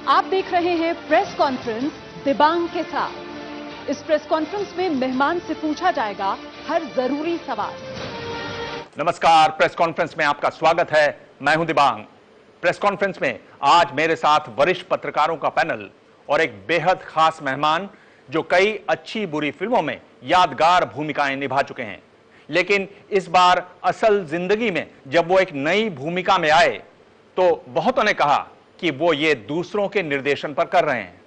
आप देख रहे हैं प्रेस कॉन्फ्रेंस दिबांग के साथ। इस प्रेस कॉन्फ्रेंस में मेहमान से पूछा जाएगा हर जरूरी सवाल। नमस्कार, प्रेस कॉन्फ्रेंस में आपका स्वागत है। मैं हूं दिबांग। प्रेस कॉन्फ्रेंस में आज मेरे साथ वरिष्ठ पत्रकारों का पैनल और एक बेहद खास मेहमान जो कई अच्छी बुरी फिल्मों में यादगार भूमिकाएं निभा चुके हैं, लेकिन इस बार असल जिंदगी में जब वो एक नई भूमिका में आए तो बहुतों ने कहा कि वो ये दूसरों के निर्देशन पर कर रहे हैं।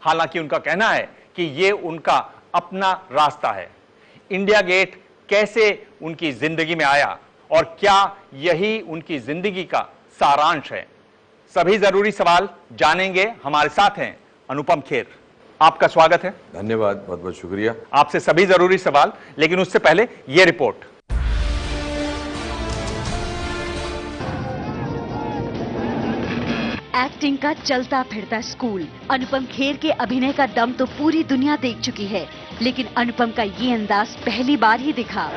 हालांकि उनका कहना है कि ये उनका अपना रास्ता है। इंडिया गेट कैसे उनकी जिंदगी में आया और क्या यही उनकी जिंदगी का सारांश है? सभी जरूरी सवाल जानेंगे। हमारे साथ हैं अनुपम खेर। आपका स्वागत है। धन्यवाद, बहुत बहुत शुक्रिया। आपसे सभी जरूरी सवाल, लेकिन उससे पहले यह रिपोर्ट। एक्टिंग का चलता फिरता स्कूल। अनुपम खेर के अभिनय का दम तो पूरी दुनिया देख चुकी है, लेकिन अनुपम का ये अंदाज पहली बार ही दिखा।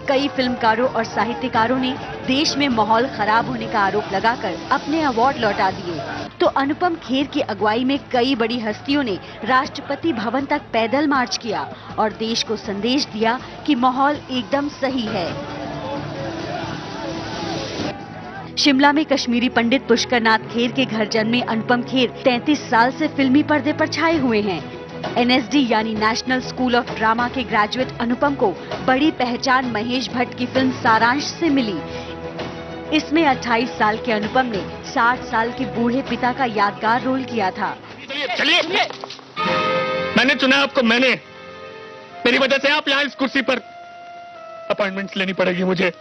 कई फिल्मकारों और साहित्यकारों ने देश में माहौल खराब होने का आरोप लगाकर अपने अवार्ड लौटा दिए, तो अनुपम खेर की अगुवाई में कई बड़ी हस्तियों ने राष्ट्रपति भवन तक पैदल मार्च किया और देश को संदेश दिया कि माहौल एकदम सही है। शिमला में कश्मीरी पंडित पुष्कर नाथ खेर के घर जन्मे अनुपम खेर 33 साल से फिल्मी पर्दे पर छाए हुए हैं। एनएसडी यानी नेशनल स्कूल ऑफ ड्रामा के ग्रेजुएट अनुपम को बड़ी पहचान महेश भट्ट की फिल्म सारांश से मिली। इसमें 28 साल के अनुपम ने 60 साल के बूढ़े पिता का यादगार रोल किया था। चलिए, मैंने चुना आपको, मेरी वजह से आप यहाँ इस कुर्सी पर अपॉइंटमेंट्स लेनी पड़ेगी मुझे।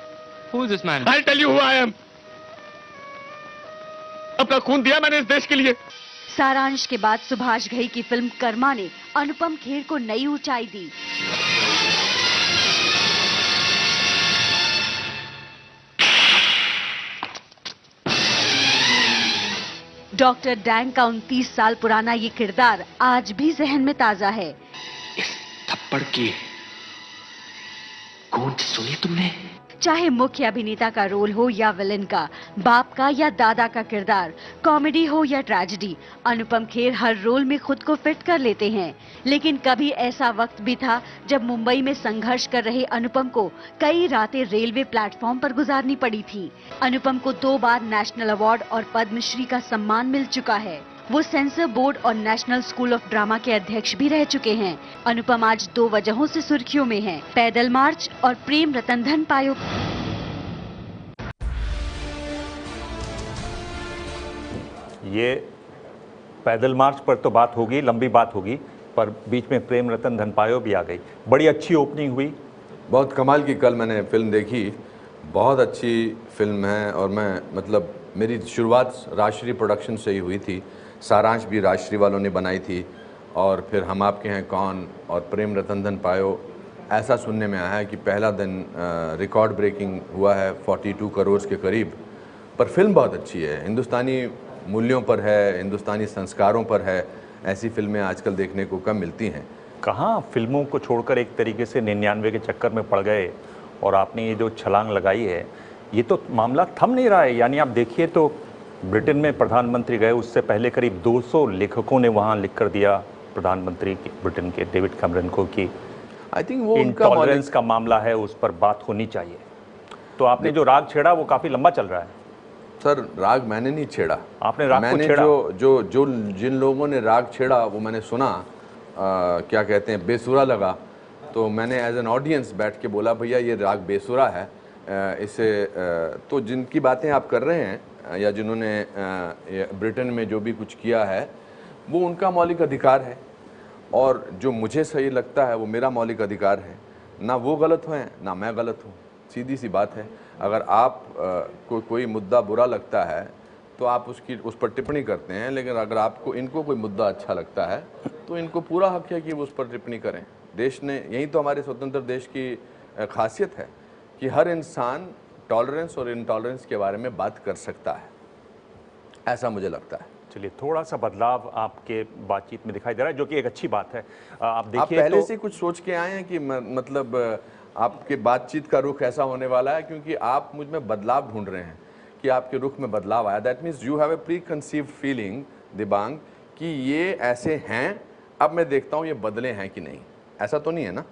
Who is this man? I'll tell you who I am. अपना खून दिया मैंने इस देश के लिए। सारांश के बाद सुभाष घई की फिल्म कर्मा ने अनुपम खेर को नई ऊंचाई दी। डॉक्टर डैंग का 29 साल पुराना ये किरदार आज भी जहन में ताजा है। इस थप्पड़ की गूंज सुनी तुमने? चाहे मुख्य अभिनेता का रोल हो या विलेन का, बाप का या दादा का किरदार, कॉमेडी हो या ट्रेजेडी, अनुपम खेर हर रोल में खुद को फिट कर लेते हैं। लेकिन कभी ऐसा वक्त भी था जब मुंबई में संघर्ष कर रहे अनुपम को कई रातें रेलवे प्लेटफॉर्म पर गुजारनी पड़ी थी। अनुपम को 2 बार नेशनल अवार्ड और पद्मश्री का सम्मान मिल चुका है। वो सेंसर बोर्ड और नेशनल स्कूल ऑफ ड्रामा के अध्यक्ष भी रह चुके हैं। अनुपम आज 2 वजहों से सुर्खियों में हैं: पैदल मार्च और प्रेम रतन धन पायो। ये पैदल मार्च पर तो बात होगी, लंबी बात होगी, पर बीच में प्रेम रतन धन पायो भी आ गई। बड़ी अच्छी ओपनिंग हुई, बहुत कमाल की। कल मैंने फिल्म देखी, बहुत अच्छी फिल्म है। और मैं मेरी शुरुआत राजश्री प्रोडक्शन से ही हुई थी। सारांश भी राजश्री वालों ने बनाई थी, और फिर हम आपके हैं कौन और प्रेम रतन धन पायो। ऐसा सुनने में आया है कि पहला दिन रिकॉर्ड ब्रेकिंग हुआ है 42 करोड़ के करीब। पर फिल्म बहुत अच्छी है, हिंदुस्तानी मूल्यों पर है, हिंदुस्तानी संस्कारों पर है। ऐसी फिल्में आजकल देखने को कम मिलती हैं। कहाँ फिल्मों को छोड़कर एक तरीके से 99 के चक्कर में पड़ गए, और आपने ये जो छलांग लगाई है, ये तो मामला थम नहीं रहा है। यानी आप देखिए तो ब्रिटेन में प्रधानमंत्री गए, उससे पहले करीब 200 लेखकों ने वहाँ लिख कर दिया प्रधानमंत्री ब्रिटेन के डेविड कैमरन को कि आई थिंक वो इंटॉलरेंस का मामला है, उस पर बात होनी चाहिए। तो आपने जो राग छेड़ा वो काफ़ी लंबा चल रहा है। सर, राग मैंने नहीं छेड़ा, आपने राग मैंने को छेड़ा। जो जिन लोगों ने राग छेड़ा वो मैंने सुना, क्या कहते हैं, बेसुरा लगा। तो मैंने एज एन ऑडियंस बैठ के बोला, भैया ये राग बेसुरा है, इसे तो जिनकी बातें आप कर रहे हैं या जिन्होंने ब्रिटेन में जो भी कुछ किया है वो उनका मौलिक अधिकार है, और जो मुझे सही लगता है वो मेरा मौलिक अधिकार है। ना वो गलत हैं ना मैं गलत हूँ, सीधी सी बात है। अगर आप को कोई मुद्दा बुरा लगता है तो आप उस पर टिप्पणी करते हैं, लेकिन अगर आपको इनको कोई मुद्दा अच्छा लगता है तो इनको पूरा हक है कि वो उस पर टिप्पणी करें। देश ने, यही तो हमारे स्वतंत्र देश की खासियत है कि हर इंसान टॉलरेंस और इनटॉलरेंस के बारे में बात कर सकता है, ऐसा मुझे लगता है। चलिए, थोड़ा सा बदलाव आपके बातचीत में दिखाई दे रहा है, जो कि एक अच्छी बात है। आप देखिए, आप पहले से कुछ सोच के आए हैं कि आपके बातचीत का रुख ऐसा होने वाला है, क्योंकि आप मुझ में बदलाव ढूंढ रहे हैं कि आपके रुख में बदलाव आया, that means you have a pre conceived feeling Dibang कि ये ऐसे हैं, अब मैं देखता हूँ ये बदले हैं कि नहीं। ऐसा तो नहीं है ना?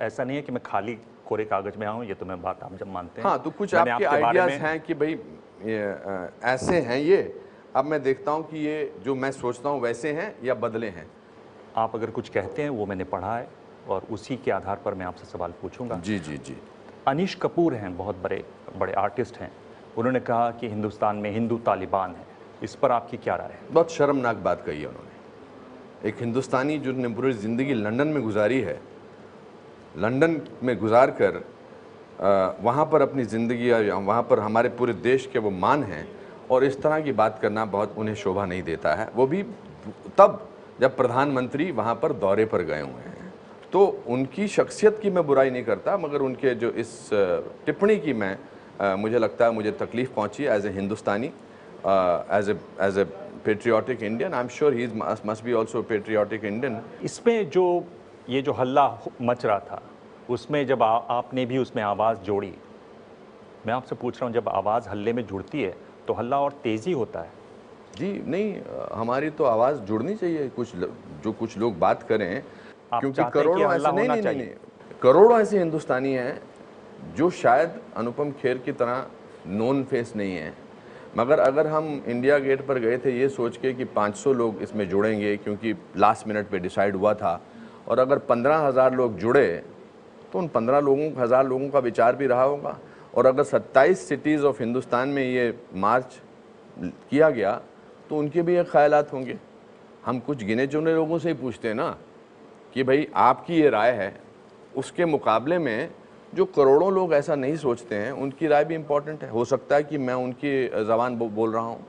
ऐसा नहीं है कि मैं खाली कोरे कागज में आऊं, ये तो मैं बात आप जब मानते हैं। हाँ, तो कुछ मैंने आपके बारे आइडियाज में- हैं कि भाई ऐसे हैं ये, अब मैं देखता हूँ कि ये जो मैं सोचता हूँ वैसे हैं या बदले हैं। आप अगर कुछ कहते हैं वो मैंने पढ़ा है और उसी के आधार पर मैं आपसे सवाल पूछूंगा। जी जी जी। अनीश कपूर हैं, बहुत बड़े आर्टिस्ट हैं, उन्होंने कहा कि हिंदुस्तान में हिंदू तालिबान है, इस पर आपकी क्या राय है? बहुत शर्मनाक बात कही है उन्होंने। एक हिंदुस्तानी जिन्होंने पूरी ज़िंदगी लंदन में गुजारी है, लंदन में गुजार कर वहाँ पर अपनी ज़िंदगी या वहाँ पर हमारे पूरे देश के वो मान हैं, और इस तरह की बात करना बहुत उन्हें शोभा नहीं देता है। वो भी तब जब प्रधानमंत्री वहाँ पर दौरे पर गए हुए हैं। तो उनकी शख्सियत की मैं बुराई नहीं करता, मगर उनके जो इस टिप्पणी की मैं मुझे लगता है मुझे तकलीफ़ पहुँची as a Hindustani, as a patriotic Indian. I am sure he must be also patriotic Indian. इसमें जो ये जो हल्ला मच रहा था, उसमें जब आपने भी उसमें आवाज़ जोड़ी, मैं आपसे पूछ रहा हूँ, जब आवाज़ हल्ले में जुड़ती है तो हल्ला और तेज़ी होता है। जी नहीं, हमारी तो आवाज़ जुड़नी चाहिए। कुछ लोग बात करें, आप क्योंकि चाहते हैं कि करोड़ों हल्ला ऐसे होना नहीं, चाहिए। करोड़ों ऐसे हिंदुस्तानी हैं जो शायद अनुपम खेर की तरह नोन फेस नहीं है, मगर अगर हम इंडिया गेट पर गए थे ये सोच के कि 500 लोग इसमें जुड़ेंगे क्योंकि लास्ट मिनट पे डिसाइड हुआ था, और अगर 15,000 लोग जुड़े तो उन 15,000 लोगों का विचार भी रहा होगा। और अगर 27 सिटीज़ ऑफ हिंदुस्तान में ये मार्च किया गया तो उनके भी एक ख्यालात होंगे। हम कुछ गिने चुने लोगों से ही पूछते हैं ना कि भाई आपकी ये राय है, उसके मुकाबले में जो करोड़ों लोग ऐसा नहीं सोचते हैं उनकी राय भी इम्पॉर्टेंट है। हो सकता है कि मैं उनकी ज़बान बोल रहा हूँ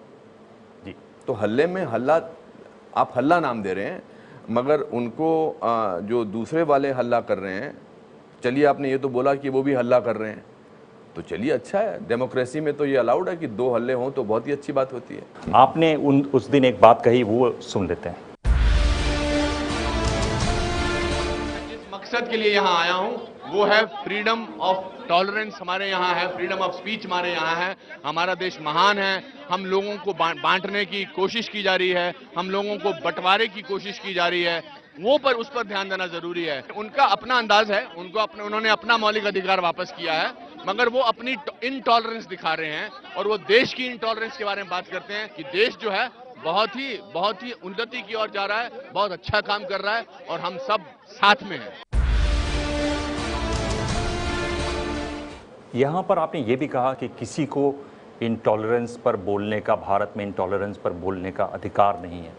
जी। तो हल्ले में हल्ला, आप हल्ला नाम दे रहे हैं, मगर उनको जो दूसरे वाले हल्ला कर रहे हैं, चलिए आपने ये तो बोला कि वो भी हल्ला कर रहे हैं, तो चलिए अच्छा है, डेमोक्रेसी में तो ये अलाउड है कि 2 हल्ले हों तो बहुत ही अच्छी बात होती है। आपने उस दिन एक बात कही, वो सुन लेते हैं। जिस मकसद के लिए यहाँ आया हूँ वो है फ्रीडम ऑफ टॉलरेंस हमारे यहाँ है, फ्रीडम ऑफ स्पीच हमारे यहाँ है। हमारा देश महान है, हम लोगों को बांटने की कोशिश की जा रही है, हम लोगों को बंटवारे की कोशिश की जा रही है, वो पर उस पर ध्यान देना जरूरी है। उनका अपना अंदाज है, उन्होंने अपना मौलिक अधिकार वापस किया है, मगर वो अपनी इनटॉलरेंस दिखा रहे हैं और वो देश की इनटॉलरेंस के बारे में बात करते हैं कि देश जो है बहुत ही उन्नति की ओर जा रहा है, बहुत अच्छा काम कर रहा है और हम सब साथ में हैं। यहाँ पर आपने ये भी कहा कि किसी को इंटॉलरेंस पर बोलने का, भारत में इंटॉलरेंस पर बोलने का अधिकार नहीं है।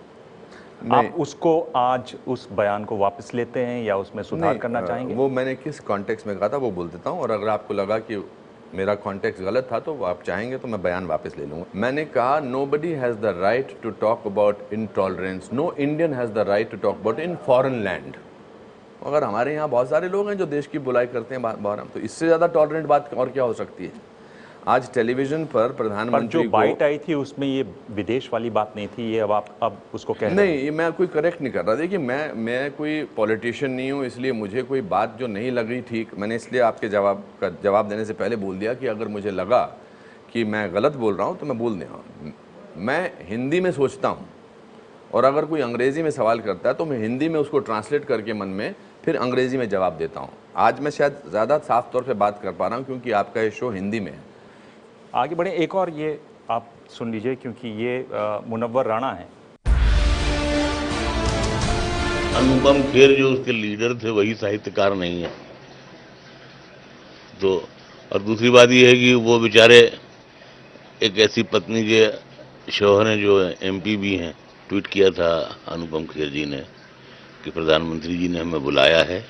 आप उसको आज उस बयान को वापस लेते हैं या उसमें सुधार करना चाहेंगे? वो मैंने किस कॉन्टेक्स्ट में कहा था वो बोल देता हूँ, और अगर आपको लगा कि मेरा कॉन्टेक्स्ट गलत था तो आप चाहेंगे तो मैं बयान वापस ले लूँगा। मैंने कहा nobody has the right to talk about intolerance, no Indian has the right to talk about in foreign land. अगर हमारे यहाँ बहुत सारे लोग हैं जो देश की बुराई करते हैं बाहर, तो इससे ज़्यादा टॉलरेंट बात और क्या हो सकती है। आज टेलीविजन पर प्रधानमंत्री जो बाइट आई थी उसमें ये विदेश वाली बात नहीं थी, ये अब उसको कह रहे हैं। नहीं, ये मैं कोई करेक्ट नहीं कर रहा। देखिए मैं कोई पॉलिटिशियन नहीं हूँ, इसलिए मुझे कोई बात जो नहीं लग रही ठीक, मैंने इसलिए आपके जवाब देने से पहले बोल दिया कि अगर मुझे लगा कि मैं गलत बोल रहा हूँ तो मैं बोल दूँगा। मैं हिंदी में सोचता हूँ और अगर कोई अंग्रेज़ी में सवाल करता है तो मैं हिंदी में उसको ट्रांसलेट करके मन में फिर अंग्रेज़ी में जवाब देता हूँ। आज मैं शायद ज़्यादा साफ तौर पे बात कर पा रहा हूँ क्योंकि आपका ये शो हिंदी में है। आगे बढ़े, एक और ये आप सुन लीजिए क्योंकि ये मुनव्वर राणा है। अनुपम खेर जो उसके लीडर थे वही साहित्यकार नहीं है। तो और दूसरी बात यह है कि वो बेचारे एक ऐसी पत्नी के शौहर हैं जो एमपी भी हैं। ट्वीट किया था अनुपम खेर जी ने कि प्रधानमंत्री जी ने हमें बुलाया है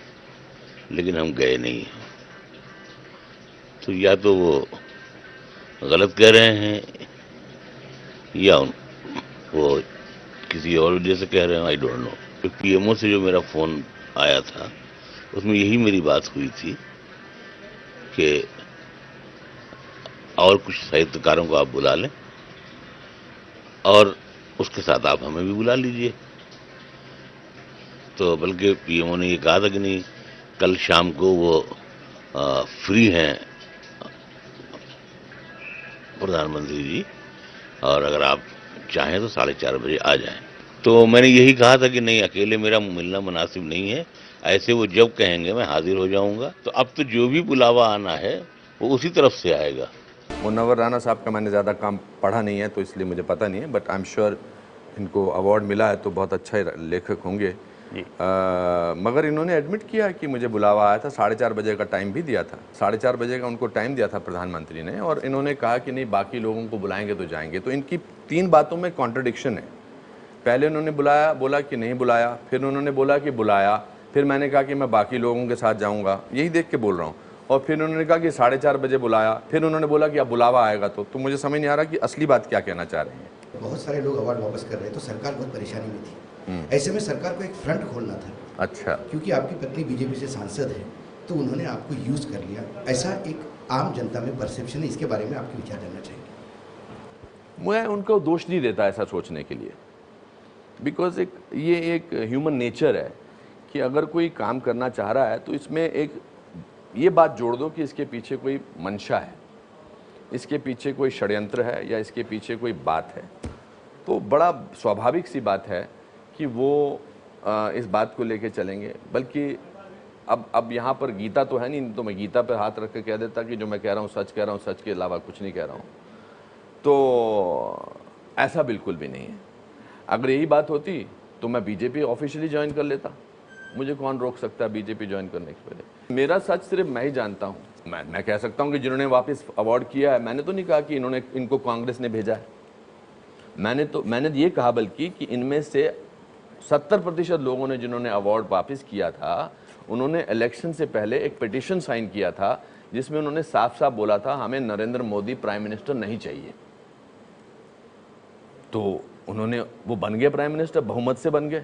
लेकिन हम गए नहीं हैं। तो या तो वो गलत कह रहे हैं या वो किसी और वजह से कह रहे हैं, आई डोंट नो। पीएमओ से जो मेरा फ़ोन आया था उसमें यही मेरी बात हुई थी कि और कुछ साहित्यकारों को आप बुला लें और उसके साथ आप हमें भी बुला लीजिए। तो बल्कि पीएमओ ने ये कहा था कि नहीं, कल शाम को वो फ्री हैं प्रधानमंत्री जी, और अगर आप चाहें तो 4:30 बजे आ जाएं। तो मैंने यही कहा था कि नहीं, अकेले मेरा मिलना मुनासिब नहीं है, ऐसे वो जब कहेंगे मैं हाजिर हो जाऊंगा। तो अब तो जो भी बुलावा आना है वो उसी तरफ से आएगा। मुनव्वर राना साहब का मैंने ज़्यादा काम पढ़ा नहीं है तो इसलिए मुझे पता नहीं है, बट आई एम श्योर इनको अवार्ड मिला है तो बहुत अच्छा लेखक होंगे। मगर इन्होंने एडमिट किया कि मुझे बुलावा आया था, 4:30 बजे का टाइम भी दिया था, 4:30 बजे का उनको टाइम दिया था प्रधानमंत्री ने, और इन्होंने कहा कि नहीं बाकी लोगों को बुलाएंगे तो जाएंगे। तो इनकी 3 बातों में कॉन्ट्रडिक्शन है। पहले उन्होंने बोला कि नहीं बुलाया, फिर उन्होंने बोला कि बुलाया, फिर मैंने कहा कि मैं बाकी लोगों के साथ जाऊँगा, यही देख के बोल रहा हूँ, और फिर उन्होंने कहा कि 4:30 बजे बुलाया, फिर उन्होंने बोला कि अब बुलावा आएगा। तो मुझे समझ नहीं आ रहा कि असली बात क्या कहना चाह रहे हैं। बहुत सारे लोग अवार्ड वापस कर रहे हैं तो सरकार बहुत परेशानी में थी। ऐसे में सरकार को एक फ्रंट खोलना था। अच्छा, क्योंकि आपकी पत्नी बीजेपी से सांसद है तो उन्होंने आपको यूज कर लिया, ऐसा एक आम जनता में परसेप्शन है। इसके बारे में आपके विचार जानना चाहेंगे। मैं उनको दोष नहीं देता ऐसा सोचने के लिए, बिकॉज ये एक ह्यूमन नेचर है कि अगर कोई काम करना चाह रहा है तो इसमें एक ये बात जोड़ दो कि इसके पीछे कोई मंशा है, इसके पीछे कोई षड्यंत्र है या इसके पीछे कोई बात है। तो बड़ा स्वाभाविक सी बात है कि वो इस बात को लेके चलेंगे। बल्कि अब यहाँ पर गीता तो है नहीं, तो मैं गीता पर हाथ रख के कह देता कि जो मैं कह रहा हूँ सच कह रहा हूँ, सच के अलावा कुछ नहीं कह रहा हूँ। तो ऐसा बिल्कुल भी नहीं है। अगर यही बात होती तो मैं बीजेपी ऑफिशियली ज्वाइन कर लेता, मुझे कौन रोक सकता है बीजेपी ज्वाइन करने के पहले। मेरा सच सिर्फ मैं ही जानता हूँ। मैं कह सकता हूँ कि जिन्होंने वापस अवार्ड किया है, मैंने तो नहीं कहा कि इनको कांग्रेस ने भेजा है। मैंने ये कहा बल्कि कि इनमें से 70% लोगों ने जिन्होंने अवार्ड वापस किया था, उन्होंने इलेक्शन से पहले एक पिटीशन साइन किया था जिसमें उन्होंने साफ साफ बोला था हमें नरेंद्र मोदी प्राइम मिनिस्टर नहीं चाहिए। तो वो बन गए प्राइम मिनिस्टर, बहुमत से बन गए।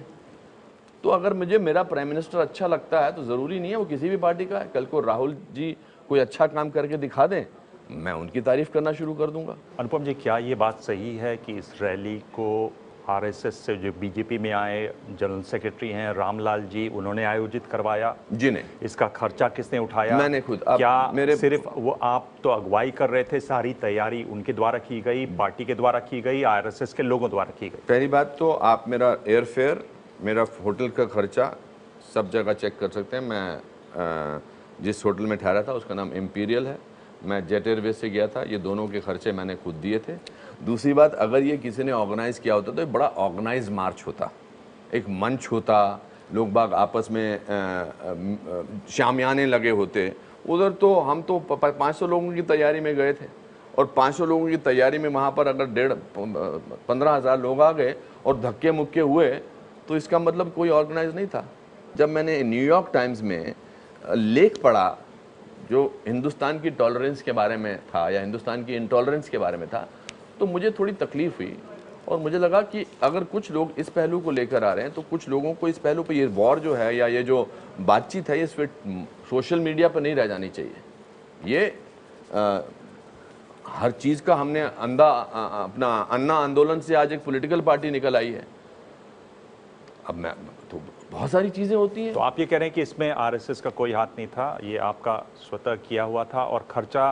तो अगर मुझे मेरा प्राइम मिनिस्टर अच्छा लगता है तो ज़रूरी नहीं है वो किसी भी पार्टी का है। कल को राहुल जी कोई अच्छा काम करके दिखा दें, मैं उनकी तारीफ करना शुरू कर दूंगा। अनुपम जी, क्या ये बात सही है कि इस रैली को आरएसएस से जो बीजेपी में आए जनरल सेक्रेटरी हैं रामलाल जी, उन्होंने आयोजित करवाया? जी नहीं। इसका खर्चा किसने उठाया? मैंने खुद। क्या सिर्फ वो आप तो अगुवाई कर रहे थे, सारी तैयारी उनके द्वारा की गई, पार्टी के द्वारा की गई, आरएसएस के लोगों द्वारा की गई? पहली बात तो आप मेरा एयरफेयर, मेरा होटल का खर्चा सब जगह चेक कर सकते हैं। मैं जिस होटल में ठहरा था उसका नाम इम्पीरियल है, मैं जेट एयरवेज से गया था, ये दोनों के खर्चे मैंने खुद दिए थे। दूसरी बात, अगर ये किसी ने ऑर्गेनाइज़ किया होता तो एक बड़ा ऑर्गेनाइज मार्च होता, एक मंच होता, लोग बाग आपस में शामियाने लगे होते। उधर तो हम तो 500 लोगों की तैयारी में गए थे, और 500 लोगों की तैयारी में वहाँ पर अगर 15,000 लोग आ गए और धक्के मुक्के हुए तो इसका मतलब कोई ऑर्गेनाइज नहीं था। जब मैंने न्यूयॉर्क टाइम्स में लेख पढ़ा जो हिंदुस्तान की टॉलरेंस के बारे में था या हिंदुस्तान की इंटॉलरेंस के बारे में था, तो मुझे थोड़ी तकलीफ हुई और मुझे लगा कि अगर कुछ लोग इस पहलू को लेकर आ रहे हैं तो कुछ लोगों को इस पहलू पर ये वॉर जो है या ये जो बातचीत है, ये सिर्फ सोशल मीडिया पर नहीं रह जानी चाहिए। ये हर चीज़ का हमने अपना अन्ना आंदोलन से आज एक पॉलिटिकल पार्टी निकल आई है। अब मैं तो बहुत सारी चीज़ें होती हैं। तो आप ये कह रहे हैं कि इसमें आरएसएस का कोई हाथ नहीं था, ये आपका स्वतः किया हुआ था, और खर्चा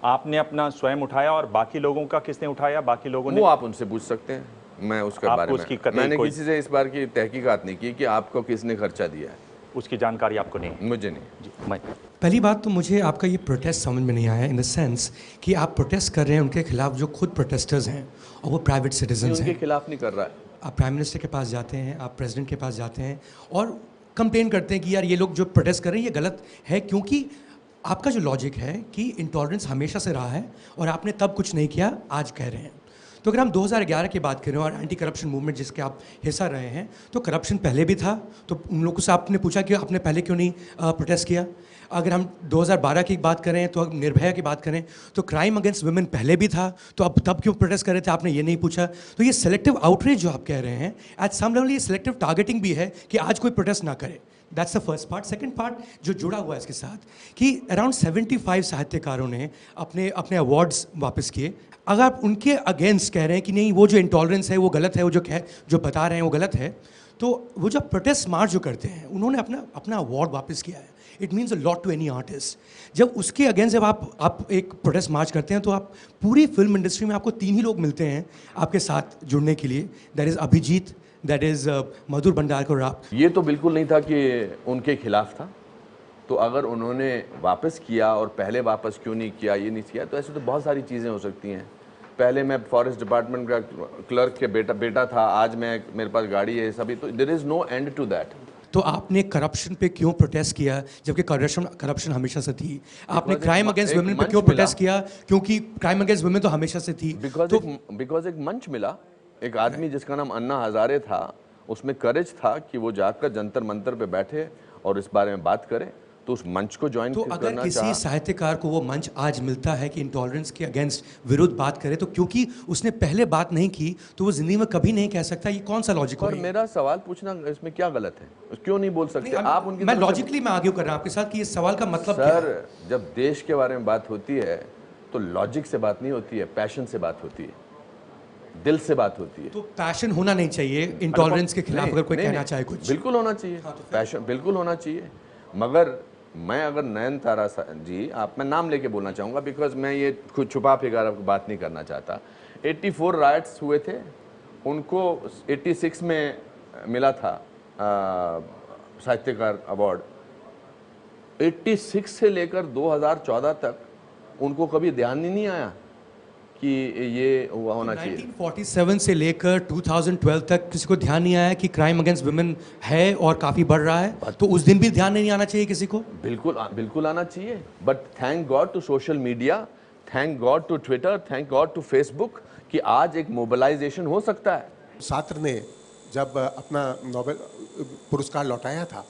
आपने अपना स्वयं उठाया, और बाकी लोगों का किसने उठाया? बाकी लोगों ने, वो आप उनसे पूछ सकते हैं, मैं उसके बारे में मैंने किसी से इस बार की तहकीकात नहीं की कि आपको किसने खर्चा दिया है, उसकी जानकारी आपको नहीं? मुझे नहीं जी। मैं पहली बात तो मुझे आपका ये प्रोटेस्ट समझ में नहीं आया, इन द सेंस कि आप प्रोटेस्ट कर रहे हैं उनके खिलाफ जो खुद प्रोटेस्टर्स हैं और वो प्राइवेट सिटीजन्स हैं। उनके खिलाफ नहीं कर रहा है। आप प्राइम मिनिस्टर के पास जाते हैं, आप प्रेसिडेंट के पास जाते हैं और कंप्लेन करते हैं कि यार ये लोग जो प्रोटेस्ट कर रहे हैं ये गलत है, क्योंकि आपका जो लॉजिक है कि इंटॉलरेंस हमेशा से रहा है और आपने तब कुछ नहीं किया, आज कह रहे हैं। तो अगर हम 2011 की बात करें और एंटी करप्शन मूवमेंट जिसके आप हिस्सा रहे हैं, तो करप्शन पहले भी था, तो उन लोगों से आपने पूछा कि आपने पहले क्यों नहीं प्रोटेस्ट किया? अगर हम 2012 की बात करें, तो निर्भया की बात करें, तो क्राइम अगेंस्ट वुमेन पहले भी था, तो अब तब क्यों प्रोटेस्ट कर रहे थे, आपने ये नहीं पूछा। तो ये सेलेक्टिव आउटरीच जो आप कह रहे हैं, एट सम लेवल ये सेलेक्टिव टारगेटिंग भी है कि आज कोई प्रोटेस्ट ना करे। That's the first part. Second part जो जुड़ा हुआ है इसके साथ कि अराउंड 75 साहित्यकारों ने अपने अवार्ड्स वापस किए। अगर आप उनके अगेंस्ट कह रहे हैं कि नहीं वो जो इंटॉलरेंस है वो गलत है, वो जो बता रहे हैं वो गलत है, तो वो जब प्रोटेस्ट मार्च जो करते हैं, उन्होंने अपना अवार्ड वापस किया है। It means a lot to any artist. जब उसके अगेंस्ट जब आप एक प्रोटेस्ट मार्च करते हैं, तो आप पूरी फिल्म इंडस्ट्री में आपको 3 ही लोग मिलते हैं आपके साथ जुड़ने के लिए, that is Abhijit, that is Madhur Bhandarkar और आप। ये तो बिल्कुल नहीं था कि उनके खिलाफ था, तो अगर उन्होंने वापस किया और पहले वापस क्यों नहीं किया, ये नहीं किया, तो ऐसे तो बहुत सारी चीज़ें हो सकती हैं। पहले मैं फॉरेस्ट डिपार्टमेंट का क्लर्क के बेटा था, आज मेरे पास गाड़ी है, सभी, तो there is no end to that. तो आपने करप्शन पे क्यों प्रोटेस्ट किया, जबकि करप्शन हमेशा से थी? आपने क्राइम अगेंस्ट वुमेन पे क्यों प्रोटेस्ट किया, क्योंकि क्राइम अगेंस्ट वुमेन तो हमेशा से थी? बिकॉज एक मंच मिला, एक आदमी जिसका नाम अन्ना हजारे था, उसमें करेज था कि वो जाकर जंतर मंतर पे बैठे और इस बारे में बात करे, तो उस मंच को ज्वाइन करना तो अगर किसी साहित्यकार को वो मंच आज मिलता है कि इंटॉलरेंस के अगेंस्ट विरुद्ध बात करे, तो क्योंकि उसने पहले बात नहीं की तो वो जिंदगी में कभी नहीं कह सकता, ये कौन सा लॉजिक है? और मेरा सवाल पूछना इसमें क्या गलत है? क्यों नहीं बोल सकते आप उनकी? मैं लॉजिकली मैं आगे कर रहा हूं आपके साथ कि ये सवाल का मतलब क्या है? सर, जब देश के बारे में बात होती है तो लॉजिक से बात नहीं होती है, पैशन से बात होती है, दिल से बात होती है। तो पैशन होना नहीं चाहिए इंटॉलरेंस के खिलाफ अगर कोई कहना चाहे कुछ? बिल्कुल होना चाहिए, पैशन बिल्कुल होना चाहिए। मगर मैं अगर नयनतारा जी, मैं नाम लेके बोलना चाहूँगा, बिकॉज मैं ये कुछ छुपा फिकार आपको बात नहीं करना चाहता। 84 राइट्स हुए थे, उनको 86 में मिला था साहित्यकार अवार्ड। 86 से लेकर 2014 तक उनको कभी ध्यान ही नहीं आया कि ये हुआ होना चाहिए। 1947 से लेकर 2012 तक किसी को ध्यान नहीं आया कि क्राइम अगेंस्ट वुमेन है और काफ़ी बढ़ रहा है, तो उस दिन भी ध्यान नहीं आना चाहिए किसी को? बिल्कुल आना चाहिए। But thank God to social media, thank God to Twitter, thank God to Facebook कि आज एक मोबिलाइजेशन हो सकता है। सात्र ने जब अपना नोबेल पुरस्कार लौटाया था,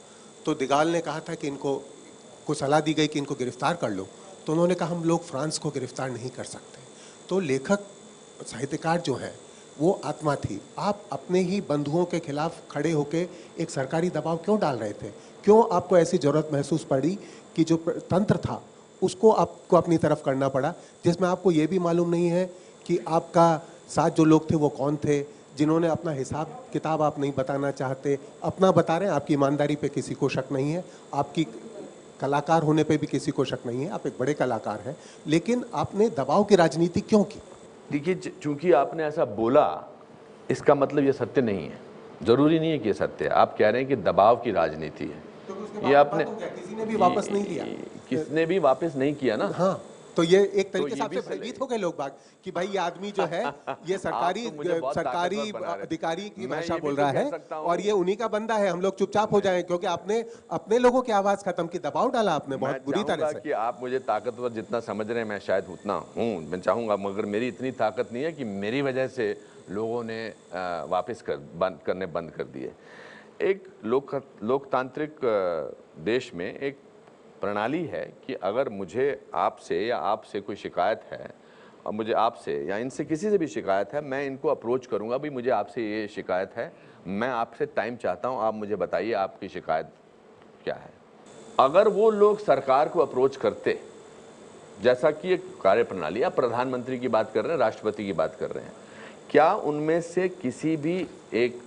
तो दिगाल ने कहा था कि इनको को सलाह दी गई कि इनको गिरफ्तार कर लो, तो उन्होंने कहा हम लोग फ्रांस को गिरफ्तार नहीं कर सकते। तो लेखक साहित्यकार जो है वो आत्मा थी। आप अपने ही बंधुओं के खिलाफ खड़े होके एक सरकारी दबाव क्यों डाल रहे थे? क्यों आपको ऐसी ज़रूरत महसूस पड़ी कि जो तंत्र था उसको आपको अपनी तरफ करना पड़ा, जिसमें आपको ये भी मालूम नहीं है कि आपका साथ जो लोग थे वो कौन थे, जिन्होंने अपना हिसाब किताब आप नहीं बताना चाहते, अपना बता रहे हैं। आपकी ईमानदारी पे किसी को शक नहीं है, आपकी कलाकार होने पे भी किसी को शक नहीं है, आप एक बड़े कलाकार हैं, लेकिन आपने दबाव की राजनीति क्यों की? देखिए, चूंकि आपने ऐसा बोला, इसका मतलब ये सत्य नहीं है। जरूरी नहीं है कि ये सत्य है। आप कह रहे हैं कि दबाव की राजनीति है, तो ये आपने किसी ने भी वापस नहीं लिया, किसने भी वापस नहीं किया ना। हाँ, तो ये एक तरीके से आपसे भयभीत हो गए लोग बाग कि भाई ये आदमी जो है ये सरकारी अधिकारी की भाषा बोल रहा है और ये उन्हीं का बंदा है, हम लोग चुपचाप हो जाएं, क्योंकि आपने अपने लोगों की आवाज खत्म की, दबाव डाला आपने बहुत बुरी तरह से। कि आप मुझे ताकतवर जितना समझ रहे हैं, मैं शायद उतना हूँ, मैं चाहूँगा, मगर मेरी इतनी ताकत नहीं है कि मेरी वजह से लोगों ने वापस करने बंद कर दिए। एक लोकतांत्रिक देश में एक प्रणाली है कि अगर मुझे आपसे या आपसे कोई शिकायत है और मुझे आपसे या इनसे किसी से भी शिकायत है, मैं इनको अप्रोच करूंगा, भाई मुझे आपसे ये शिकायत है, मैं आपसे टाइम चाहता हूं, आप मुझे बताइए आपकी शिकायत क्या है। अगर वो लोग सरकार को अप्रोच करते, जैसा कि एक कार्यप्रणाली, आप प्रधानमंत्री की बात कर रहे हैं, राष्ट्रपति की बात कर रहे हैं, क्या उनमें से किसी भी एक